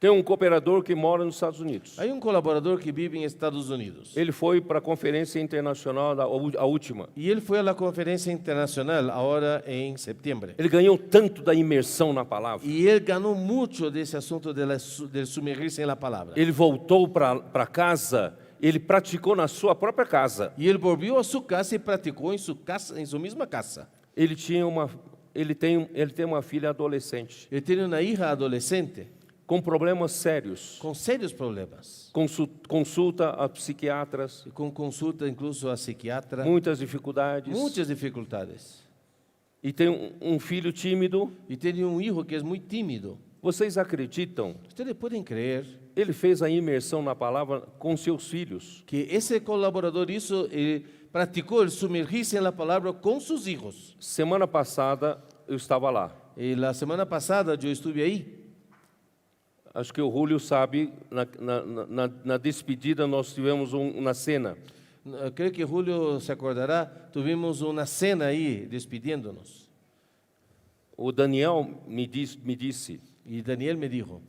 S1: Tem um cooperador que mora nos Estados Unidos.
S2: Hay un colaborador que vive en Estados Unidos.
S1: Ele foi para a conferência internacional, a última.
S2: Y él fue a la conferencia internacional ahora en septiembre.
S1: Ele ganhou tanto da imersão na palavra.
S2: Y él ganó mucho de ese asunto del sumergirse en la palabra.
S1: Ele voltou para casa, ele praticou na sua própria casa.
S2: Y él volvió a su casa y practicó en su casa, en su misma casa.
S1: Ele tem uma filha adolescente
S2: Él tiene una hija adolescente
S1: com problemas sérios.
S2: con serios problemas,
S1: Consulta a psiquiatras,
S2: con consulta incluso a psiquiatra,
S1: muitas dificuldades.
S2: muchas dificultades.
S1: E tem um filho tímido.
S2: Y tiene un hijo que es muy tímido.
S1: Vocês acreditam?
S2: Ustedes pueden creer
S1: Ele fez a imersão na palavra com seus filhos.
S2: que ese colaborador practicó el sumergirse en la palabra con sus hijos.
S1: Semana passada eu estava lá.
S2: Y la semana pasada yo estuve ahí.
S1: Acho que o Julio sabe, na despedida nós tivemos uma cena.
S2: Creo que Julio se acordará, tuvimos una cena ahí despidiéndonos.
S1: O Daniel me disse
S2: Y Daniel me dijo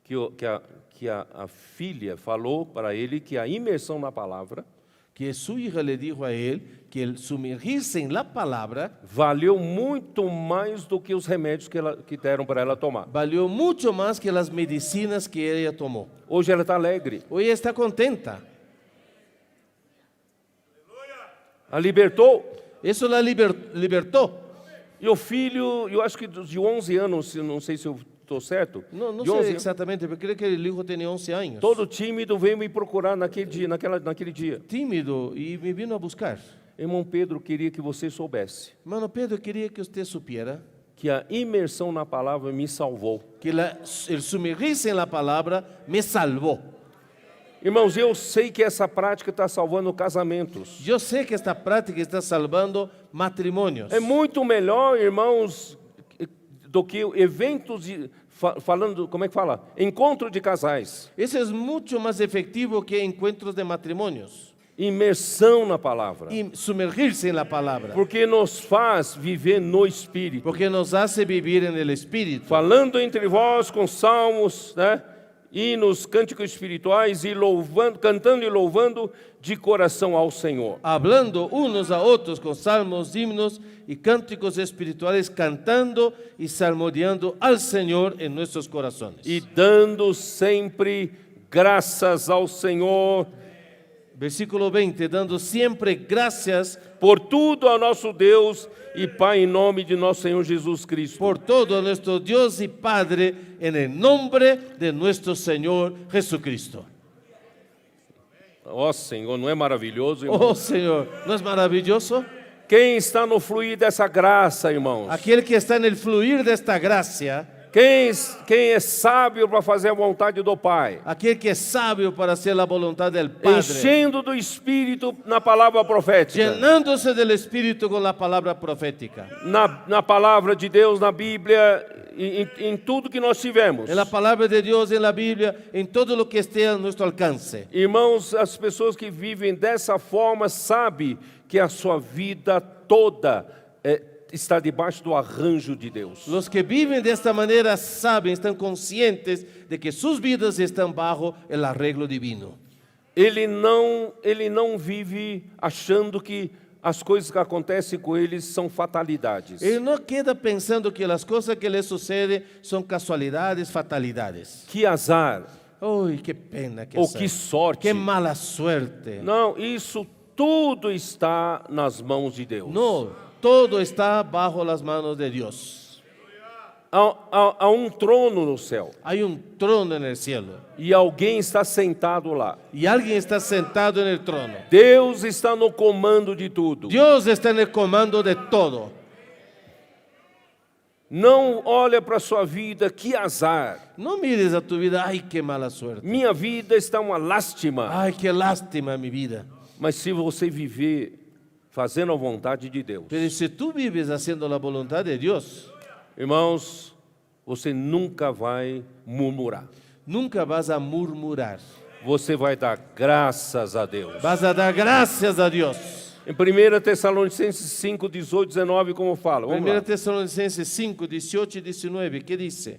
S1: que a filha falou para ele que a imersão na palavra
S2: que su hija le dijo a él que el sumergirse en la palabra
S1: valeu muito mais do que os remédios que deram para ela tomar.
S2: valió mucho más que las medicinas que ella tomó.
S1: Hoje ela está alegre.
S2: Hoy está contenta.
S1: A libertou.
S2: Eso la libertó.
S1: E o filho, eu acho que de 11 anos, não sei se eu estou certo?
S2: No
S1: De
S2: sé
S1: 11
S2: exactamente, pero creo que el hijo tenía 11 años.
S1: Todo tímido veio me procurar naquele dia.
S2: Tímido y me vino a buscar.
S1: Irmão Pedro, queria que você soubesse
S2: Hermano Pedro, quería que usted supiera
S1: que a imersão na palavra me salvou.
S2: que el sumergirse en la palabra me salvó.
S1: Irmãos, eu sei que essa prática está salvando casamentos.
S2: Yo sé que esta práctica está salvando matrimonios.
S1: É muito melhor, irmãos, do que eventos falando, como é que fala? Encontro de casais.
S2: Eso es mucho más efectivo que encuentros de matrimonios.
S1: Imersão na palavra.
S2: Y sumergirse en la palabra.
S1: Porque nos faz viver no Espírito.
S2: Porque nos hace vivir en el Espíritu.
S1: Falando entre vós com salmos, né? Hinos, cânticos espirituais e louvando, cantando e louvando de coração ao Senhor.
S2: Hablando unos a otros con salmos, himnos y cánticos espirituales, cantando y salmodiando al Señor en nuestros corazones.
S1: E dando sempre graças ao Senhor
S2: Versículo 20, dando siempre gracias
S1: por tudo ao nosso Deus e Pai em nome de nosso Senhor Jesus Cristo.
S2: por todo a nuestro Dios y Padre en el nombre de nuestro Señor Jesucristo.
S1: Ó Senhor, não é maravilhoso, irmão?
S2: Oh Señor, ¿no es maravilloso?
S1: Quem está no fluir dessa graça, irmãos?
S2: Aquel que está en el fluir de esta gracia,
S1: Quem é sábio para fazer a vontade do Pai?
S2: aquel que es sabio para hacer la voluntad del Padre,
S1: Enchendo do Espírito na palavra profética.
S2: llenándose del Espíritu con la palabra profética.
S1: Na palavra de Deus, na Bíblia, em tudo que nós tivemos.
S2: En la palabra de Dios, en la Biblia, en todo lo que esté a nuestro alcance.
S1: Irmãos, as pessoas que vivem dessa forma sabem que a sua vida toda está debaixo do arranjo de Deus.
S2: Los que viven de esta manera saben, están conscientes de que sus vidas están bajo el arreglo divino.
S1: Ele não vive achando que as coisas que acontecem com eles são fatalidades.
S2: Él no queda pensando que las cosas que le suceden son casualidades, fatalidades.
S1: Que azar,
S2: Uy, qué pena, qué
S1: ou
S2: azar.
S1: que sorte.
S2: Qué mala suerte.
S1: Não, isso tudo está nas mãos de Deus.
S2: No, todo está bajo las manos de Dios.
S1: Há um trono no céu
S2: Hay un trono en el cielo
S1: e alguém está sentado lá.
S2: y alguien está sentado en el trono.
S1: Deus está no comando de tudo.
S2: Dios está en el comando de todo.
S1: Não olha para a sua vida, que azar.
S2: No mires a tu vida, ay, qué mala suerte.
S1: Minha vida está uma lástima.
S2: Ay, qué lástima mi vida.
S1: Mas se você viver fazendo a vontade de Deus,
S2: Pero si tú vives haciendo la voluntad de Dios,
S1: irmãos, você nunca vai murmurar.
S2: nunca vas a murmurar.
S1: Você vai dar graças a Deus.
S2: Vas a dar gracias a Dios.
S1: Em 1 Tessalonicenses 5, 18, 19, como fala? Vamos
S2: 1
S1: lá.
S2: Tesalonicenses 5, 18 y 19, ¿qué dice?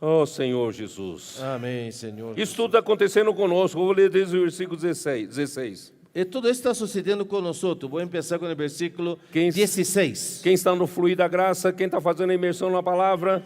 S1: Oh, Senhor Jesus.
S2: Amén, Señor.
S1: Isso tudo está acontecendo conosco. Eu vou ler desde o versículo 16.
S2: Todo esto está sucediendo con nosotros. Voy a empezar con el versículo
S1: Quem-
S2: 16.
S1: Quem está no fluir da graça, quem está fazendo a imersão na palavra,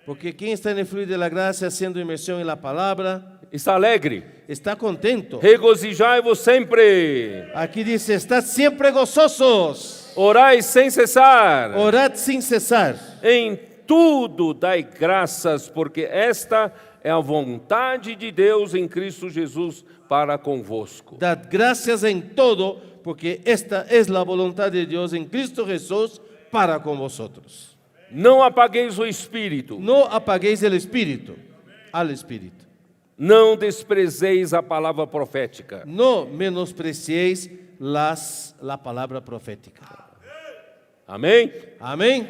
S2: Porque quien está en el fluir de la gracia haciendo inmersión en la palabra,
S1: está alegre.
S2: está contento.
S1: Regozijai-vos sempre.
S2: Aquí dice, estad siempre gozosos,
S1: Orai sem cessar.
S2: orad sin cesar.
S1: Em tudo dai graças, porque esta é a vontade de Deus em Cristo Jesus para convosco.
S2: Dad gracias en todo, porque esta es la voluntad de Dios en Cristo Jesús para con vosotros.
S1: Não apagueis o espírito,
S2: No apaguéis el espíritu, al espíritu.
S1: não desprezeis a palavra profética.
S2: No menospreciéis la palabra profética.
S1: Amém?
S2: Amén.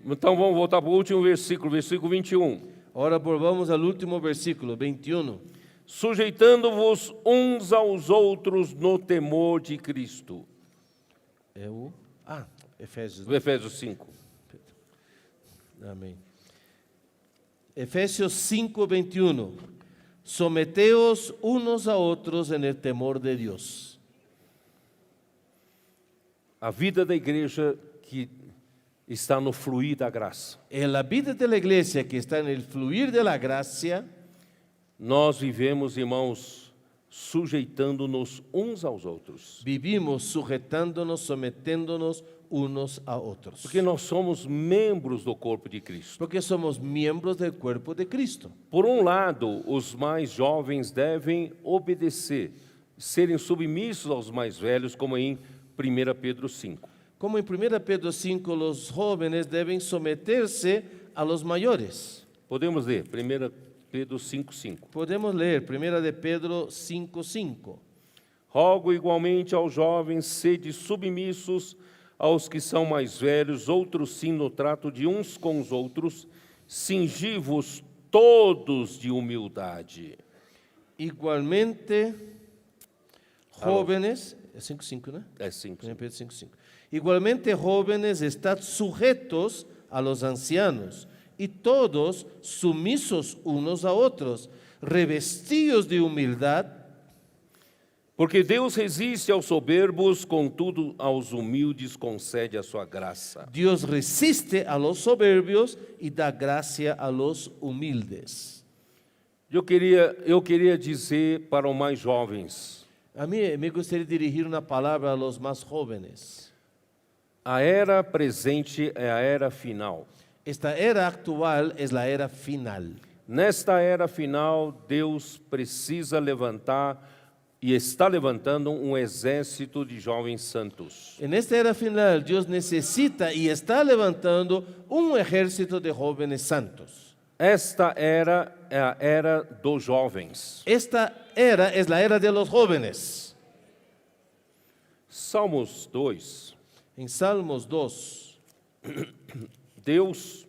S1: Então vamos voltar para o último versículo, versículo 21.
S2: Ahora volvamos al último versículo, 21.
S1: Sujeitando-vos uns aos outros no temor de Cristo.
S2: Efésios.
S1: Efésios 5.
S2: Amén. Efesios 5, 21. Someteos unos a otros en el temor de Dios.
S1: A vida da igreja que está no fluir da graça.
S2: En la vida de la iglesia que está en el fluir de la gracia,
S1: Nós vivemos, irmãos, sujeitando-nos uns aos outros.
S2: Vivimos sujetándonos, sometiéndonos unos a otros.
S1: Porque nós somos membros do corpo de Cristo.
S2: Porque somos miembros del cuerpo de Cristo.
S1: Por um lado, os mais jovens devem obedecer, serem submissos aos mais velhos, como em 1 Pedro 5.
S2: Como en 1 Pedro 5, los jóvenes deben someterse a los mayores.
S1: Podemos ler 1 Pedro 5:5.
S2: Podemos leer 1 de Pedro 5:5.
S1: Rogo igualmente aos jovens, sede submissos aos que são mais velhos, outros sim no trato de uns com os outros, cingi-vos todos de humildade.
S2: Igualmente, jóvenes, es 5:5, ¿no?
S1: É 5.
S2: 1 Pedro 5:5. Igualmente, jóvenes, estad sujetos a los ancianos, y todos sumisos unos a otros, revestidos de humildad,
S1: Porque Deus resiste aos soberbos, contudo aos humildes concede a sua graça.
S2: Dios resiste a los soberbios y da gracia a los humildes.
S1: Eu queria dizer para os mais jovens,
S2: A mí me gustaría dirigir una palabra a los más jóvenes.
S1: a era presente é a era final.
S2: Esta era actual es la era final.
S1: Nesta era final, Deus precisa levantar e está levantando um exército de jovens santos.
S2: En esta era final, Dios necesita y está levantando un ejército de jóvenes santos.
S1: Esta era é a era dos jovens.
S2: Esta era es la era de los jóvenes.
S1: Salmos 2.
S2: En Salmos 2,
S1: Deus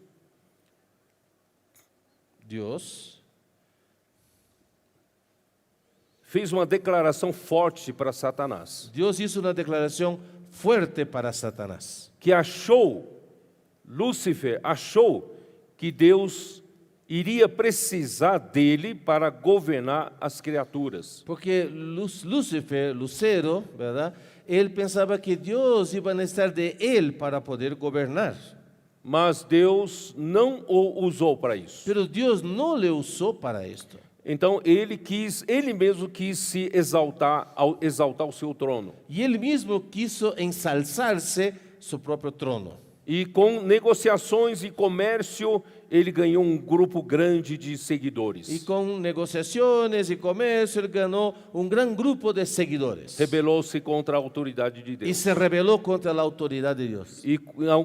S1: fez uma declaração forte para Satanás,
S2: Dios hizo una declaración fuerte para Satanás.
S1: que Lúcifer achou que Deus iria precisar dele para governar as criaturas.
S2: Porque Lucifer, Lucero, ¿verdad? Él pensaba que Dios iba a necesitar de él para poder gobernar.
S1: Mas Deus não o usou para isso.
S2: Pero Dios no le usó para esto.
S1: Então ele mesmo quis se exaltar o seu trono.
S2: Y él mismo quiso ensalzarse su propio trono.
S1: E com negociações e comércio, ele ganhou um grupo grande de seguidores.
S2: Y con negociaciones y comercio, él ganó un gran grupo de seguidores.
S1: Rebelou-se contra a autoridade de
S2: Y
S1: Deus.
S2: se rebeló contra la autoridad de Dios.
S1: E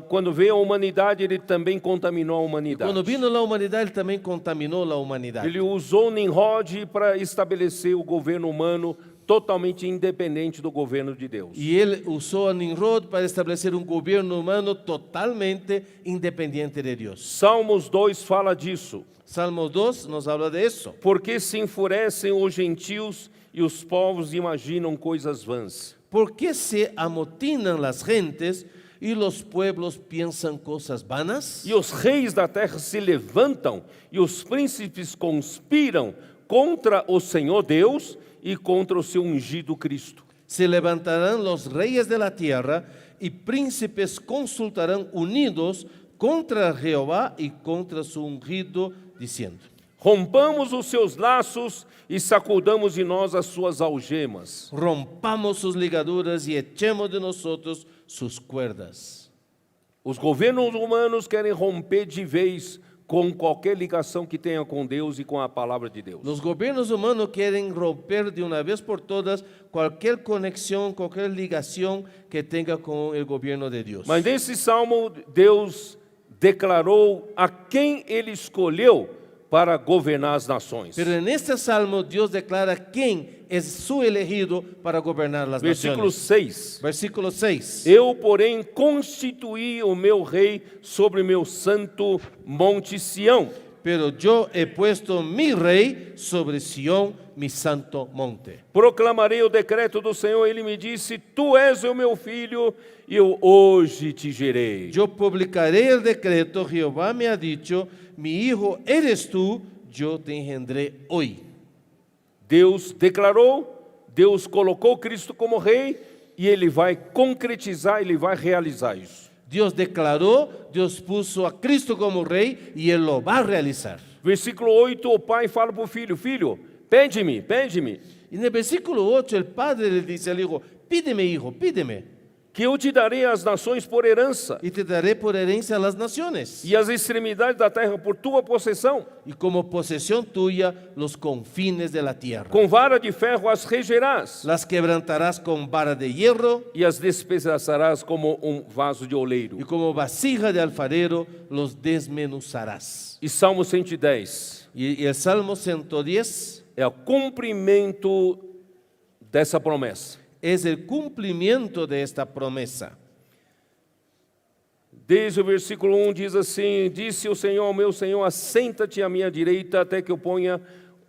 S1: quando veio a humanidade, ele também contaminou a humanidade.
S2: Cuando vino la humanidad, él también contaminó la humanidad.
S1: Ele usou Nimrod para estabelecer o governo humano totalmente independente do governo de Deus.
S2: Y él usó a Nimrod para establecer un gobierno humano totalmente independiente de Dios.
S1: Salmos 2 fala disso.
S2: Salmo 2 nos habla de eso.
S1: Porque se enfurecem os gentios e os povos imaginam coisas vãs.
S2: ¿Por qué se amotinan las gentes y los pueblos piensan cosas vanas?
S1: E os reis da terra se levantam e os príncipes conspiram contra o Senhor Deus e contra o seu ungido Cristo.
S2: Se levantarán los reyes de la tierra y príncipes consultarán unidos contra Jehová y contra su ungido, diciendo:
S1: Rompamos os seus laços e sacudamos de nós as suas algemas.
S2: rompamos sus ligaduras y echemos de nosotros sus cuerdas.
S1: Os governos humanos querem romper de vez com qualquer ligação que tenha com Deus e com a palavra de Deus.
S2: Los gobiernos humanos quieren romper de una vez por todas cualquier conexión, cualquier ligación que tenga con el gobierno de Dios.
S1: Mas nesse salmo, Deus declarou a quem ele escolheu para governar as nações.
S2: Pero en este salmo Dios declara quién es su elegido para gobernar las
S1: Versículo
S2: naciones.
S1: 6.
S2: Versículo 6.
S1: Eu, porém, constituí o meu rei sobre meu santo monte Sião.
S2: Pero yo he puesto mi rey sobre Sión, mi santo monte.
S1: Proclamarei o decreto do Senhor. Ele me disse: Tu és o meu filho, e eu hoje te gerei.
S2: Yo publicaré el decreto, Jehová me ha dicho, mi hijo eres tú, yo te engendré hoy.
S1: Deus declarou, Deus colocou Cristo como rei, e ele vai concretizar, ele vai realizar isso.
S2: Dios declaró, Dios puso a Cristo como rey y Él lo va a realizar.
S1: Versículo 8, o pai fala para o filho: Filho, pede-me, pede-me.
S2: Y en el versículo 8 el padre le dice al hijo, pídeme hijo, pídeme,
S1: que eu te darei as nações por herança,
S2: y te daré por herencia a las naciones,
S1: e as extremidades da terra por tua possessão.
S2: y como posesión tuya los confines de la tierra.
S1: Com vara de ferro as regerás,
S2: Las quebrantarás con vara de hierro,
S1: e as despedaçarás como vaso de oleiro.
S2: y como vasija de alfarero los desmenuzarás.
S1: E Salmo 110
S2: Y el Salmo 110
S1: é o cumprimento dessa promessa.
S2: es el cumplimiento de esta promesa.
S1: Desde o versículo 1 diz assim: Disse o Senhor ao meu Senhor, assenta-te à minha direita, até que eu ponha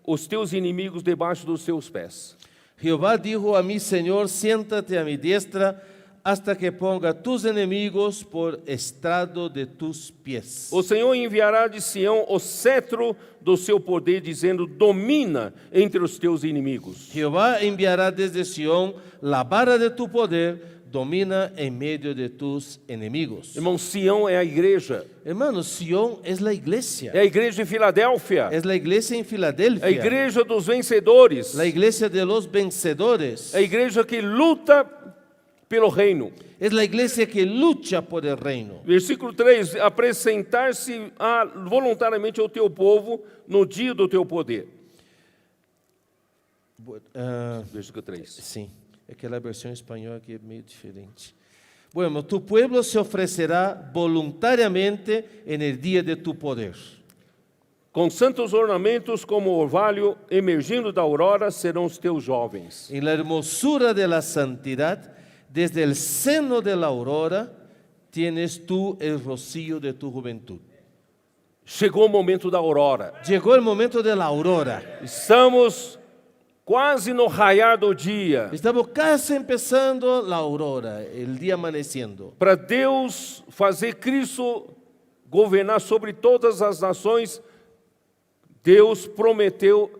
S1: os teus inimigos debaixo dos teus pés.
S2: Jehová dijo a mi Señor, siéntate a mi diestra hasta que ponga tus enemigos por estrado de tus pies.
S1: O Senhor enviará de Sião o cetro do seu poder, dizendo: domina entre os teus inimigos.
S2: Jehová enviará desde Sión la vara de tu poder, domina en medio de tus enemigos.
S1: Irmão, Sião é a igreja.
S2: Hermanos, Sión es la iglesia.
S1: É a igreja de Filadélfia.
S2: Es la iglesia en
S1: É a
S2: Filadelfia.
S1: igreja dos vencedores.
S2: La iglesia de los vencedores.
S1: É a igreja que luta pelo reino.
S2: Es la iglesia que lucha por el reino.
S1: Versículo 3: apresentar-se voluntariamente ao teu povo no dia do teu poder. Versículo 3.
S2: Sí, es que la versión española aquí es medio diferente. Bueno, tu pueblo se ofrecerá voluntariamente en el día de tu poder.
S1: Com santos ornamentos como orvalho emergindo da aurora serão os teus jovens.
S2: En la hermosura de la santidad, desde el seno de la aurora, tienes tú el rocío de tu juventud.
S1: Chegou o momento da aurora.
S2: Llegó el momento de la aurora.
S1: Estamos quase no raiar do dia.
S2: Estamos casi empezando la aurora, el día amaneciendo.
S1: Para Deus fazer Cristo governar sobre todas as nações, Deus prometeu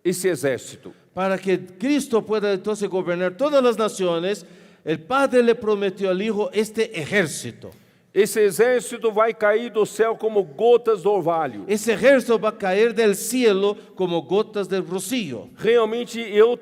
S1: esse exército.
S2: Para que Cristo pueda entonces gobernar todas las naciones, el Padre le prometió al Hijo este ejército.
S1: Esse exército vai cair do céu como gotas do orvalho.
S2: Ese ejército va a caer del cielo como gotas del rocío.
S1: Realmente eu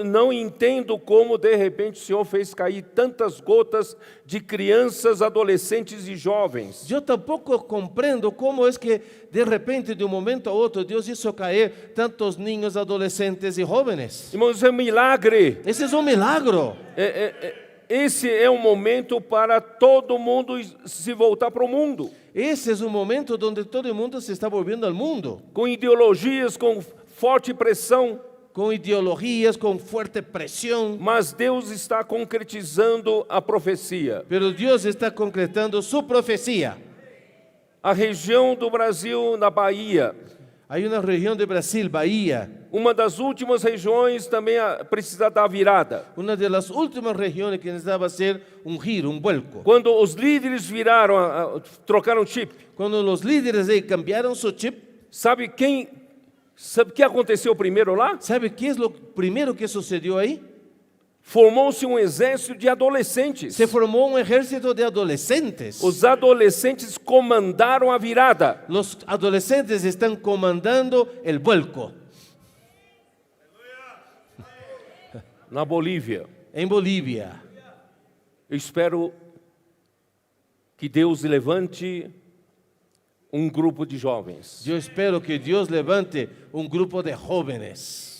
S1: não entendo como de repente o Senhor fez cair tantas gotas de crianças, adolescentes e jovens.
S2: Yo tampoco comprendo cómo es que de repente, de un momento a otro, Dios hizo caer tantos niños, adolescentes y jóvenes.
S1: Irmãos, é um milagre.
S2: Ese es un milagro.
S1: Esse é um momento para todo mundo se voltar para o mundo.
S2: Ese es un momento donde todo el mundo se está volviendo al mundo.
S1: Com ideologias, com forte pressão.
S2: Con ideologías, con fuerte presión.
S1: Mas Deus está concretizando a profecia.
S2: Pero Dios está concretando su profecía.
S1: A região do Brasil, na Bahia,
S2: Hay una región de Brasil, Bahía,
S1: uma das últimas regiões também precisa dar virada.
S2: una de las últimas regiones que necesitaba hacer un giro, un vuelco.
S1: Quando os líderes viraram, trocaram chip,
S2: Cuando los líderes ahí cambiaron su chip,
S1: sabe o que aconteceu primeiro lá?
S2: ¿sabe qué es lo primero que sucedió ahí?
S1: Formou-se um exército de adolescentes.
S2: Se formó un ejército de adolescentes.
S1: Os adolescentes comandaram a virada.
S2: Los adolescentes están comandando el vuelco.
S1: Na Bolívia,
S2: En Bolivia,
S1: eu espero que Deus levante um grupo de jovens.
S2: yo espero que Dios levante un grupo de jóvenes.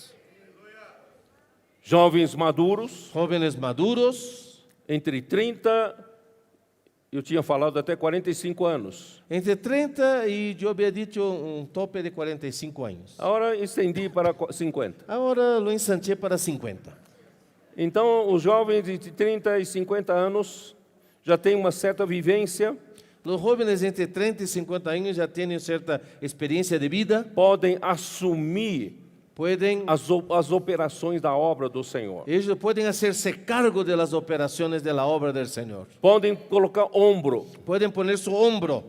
S1: Jovens maduros,
S2: Jóvenes maduros,
S1: entre 30, eu tinha falado até 45 anos.
S2: entre 30 y yo había dicho un tope de 45 años.
S1: Agora estendi para 50.
S2: Ahora lo ensanché para 50.
S1: Então, os jovens de 30 e 50 anos já têm uma certa vivência,
S2: Los jóvenes entre 30 y 50 años ya tienen cierta experiencia de vida,
S1: podem assumir
S2: pueden,
S1: as operações da obra do Senhor.
S2: ellos pueden hacerse cargo de las operaciones de la obra del Señor.
S1: Podem colocar ombro.
S2: Pueden poner su hombro.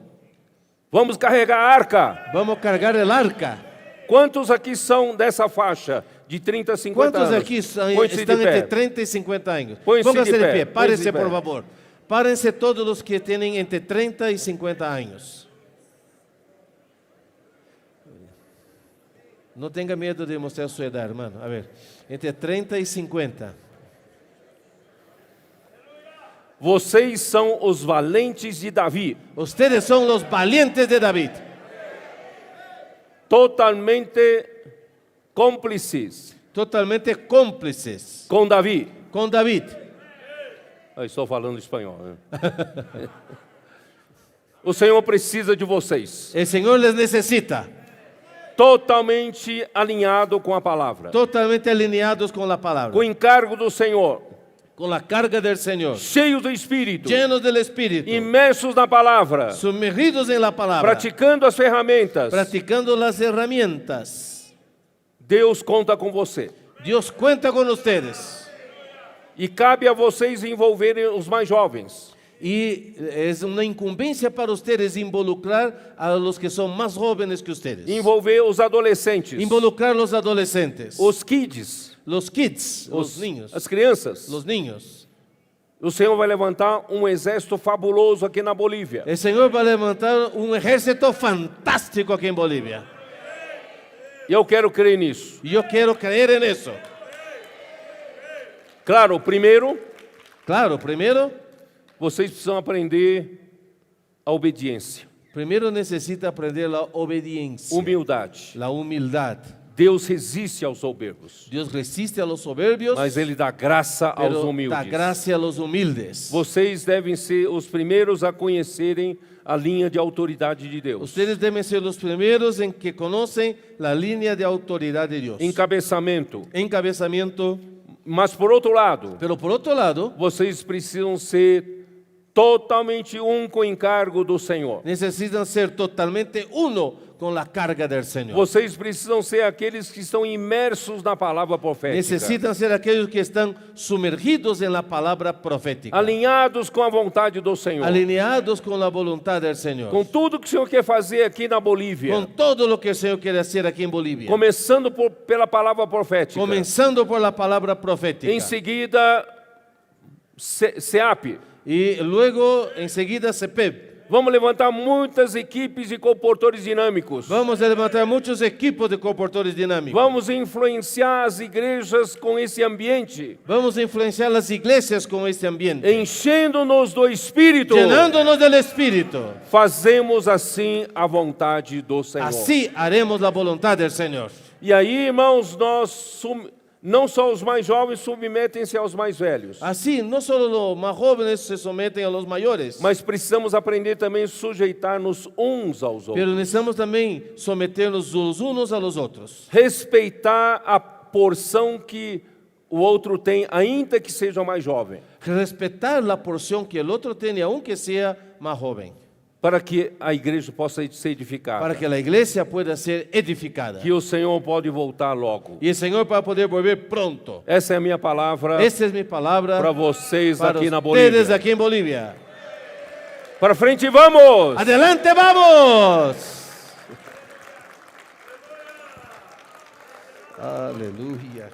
S1: Vamos carregar a arca.
S2: Vamos a cargar el arca.
S1: Quantos aqui são dessa faixa de 30 a 50
S2: ¿Cuántos
S1: anos?
S2: aquí
S1: Põe-se de
S2: están entre
S1: pé.
S2: 30 y 50 años?
S1: Pónganse
S2: Pónganse
S1: de
S2: de
S1: pé,
S2: pie, párense
S1: pónganse de
S2: por
S1: pé.
S2: favor. Párense todos los que tienen entre 30 y 50 años. No tenga miedo de mostrar su edad, hermano. A ver, entre 30 y 50.
S1: Vocês são os valentes de Davi,
S2: Ustedes son los valientes de David,
S1: totalmente cúmplices
S2: totalmente cómplices
S1: com Davi.
S2: con David.
S1: Eu estou falando espanhol. Né? O Senhor precisa de vocês,
S2: El Señor les necesita,
S1: totalmente alinhado com a palavra,
S2: totalmente alineados con la
S1: com
S2: palabra,
S1: o encargo do Senhor,
S2: con la carga del Señor,
S1: cheios do Espírito,
S2: llenos del Espíritu,
S1: imersos na palavra,
S2: sumergidos en la palabra,
S1: praticando as ferramentas.
S2: practicando las herramientas.
S1: Deus conta com você.
S2: Dios cuenta con ustedes.
S1: E cabe a vocês envolverem os mais jovens.
S2: Y es una incumbencia para ustedes involucrar a los que son más jóvenes que ustedes.
S1: Envolver os adolescentes,
S2: Involucrar los adolescentes,
S1: os kids,
S2: los kids, los niños,
S1: as crianças.
S2: los niños.
S1: O Senhor vai levantar um exército fabuloso aqui na Bolívia.
S2: El Señor va a levantar un ejército fantástico aquí en Bolivia.
S1: E eu quero crer nisso.
S2: Y yo quiero creer en eso.
S1: Claro, primeiro,
S2: Claro, primero
S1: vocês precisam aprender a obediência,
S2: necesita aprender la obediencia,
S1: humildade.
S2: la humildad.
S1: Deus resiste aos soberbos,
S2: Dios resiste a los soberbios,
S1: mas Ele dá graça aos
S2: pero da
S1: humildes.
S2: gracia a los humildes.
S1: Vocês devem ser os primeiros a conhecerem a linha de autoridade de Deus.
S2: Ustedes deben ser los primeros en que conocen la línea de autoridad de Dios.
S1: Encabeçamento.
S2: Encabezamiento.
S1: Mas por outro lado,
S2: Pero por otro lado,
S1: vocês precisam ser totalmente com o encargo do Senhor.
S2: necesitan ser totalmente uno con la carga del Señor.
S1: Vocês precisam ser aqueles que estão imersos na palavra profética,
S2: Necesitan ser aquellos que están sumergidos en la palabra profética,
S1: alinhados com a vontade do Senhor,
S2: alineados con la voluntad del Señor,
S1: com tudo que o Senhor quer fazer aqui na Bolívia,
S2: con todo lo que el Señor quiere hacer aquí en Bolivia,
S1: começando pela palavra profética,
S2: comenzando por la palabra profética,
S1: em seguida SEAP.
S2: y luego enseguida CEPEP.
S1: Vamos levantar muitas equipes de comportores dinâmicos.
S2: Vamos a levantar muchos equipos de comportores dinámicos.
S1: Vamos influenciar as igrejas com esse ambiente,
S2: Vamos a influenciar las iglesias con este ambiente,
S1: enchendo-nos do Espírito.
S2: llenándonos del Espíritu.
S1: Fazemos assim a vontade do Senhor.
S2: Así haremos la voluntad del Señor.
S1: E aí, irmãos, não só os mais jovens submetem-se aos mais velhos,
S2: Así, no solo los más jóvenes se someten a los mayores,
S1: mas precisamos aprender também a sujeitar-nos uns aos outros.
S2: pero necesitamos también someternos los unos a los otros.
S1: Respeitar a porção que o outro tem, ainda que seja mais jovem,
S2: Respetar la porción que el otro tiene, aunque sea más joven,
S1: para que a igreja possa ser edificada.
S2: para que la iglesia pueda ser edificada.
S1: Que o Senhor pode voltar logo.
S2: Y el Señor para poder volver pronto.
S1: Essa é a minha palavra
S2: Esta es mi palabra
S1: para vocês
S2: para
S1: aqui na
S2: ustedes
S1: Bolívia.
S2: aquí en Bolivia.
S1: Para frente, vamos!
S2: ¡Adelante, vamos! Aleluya.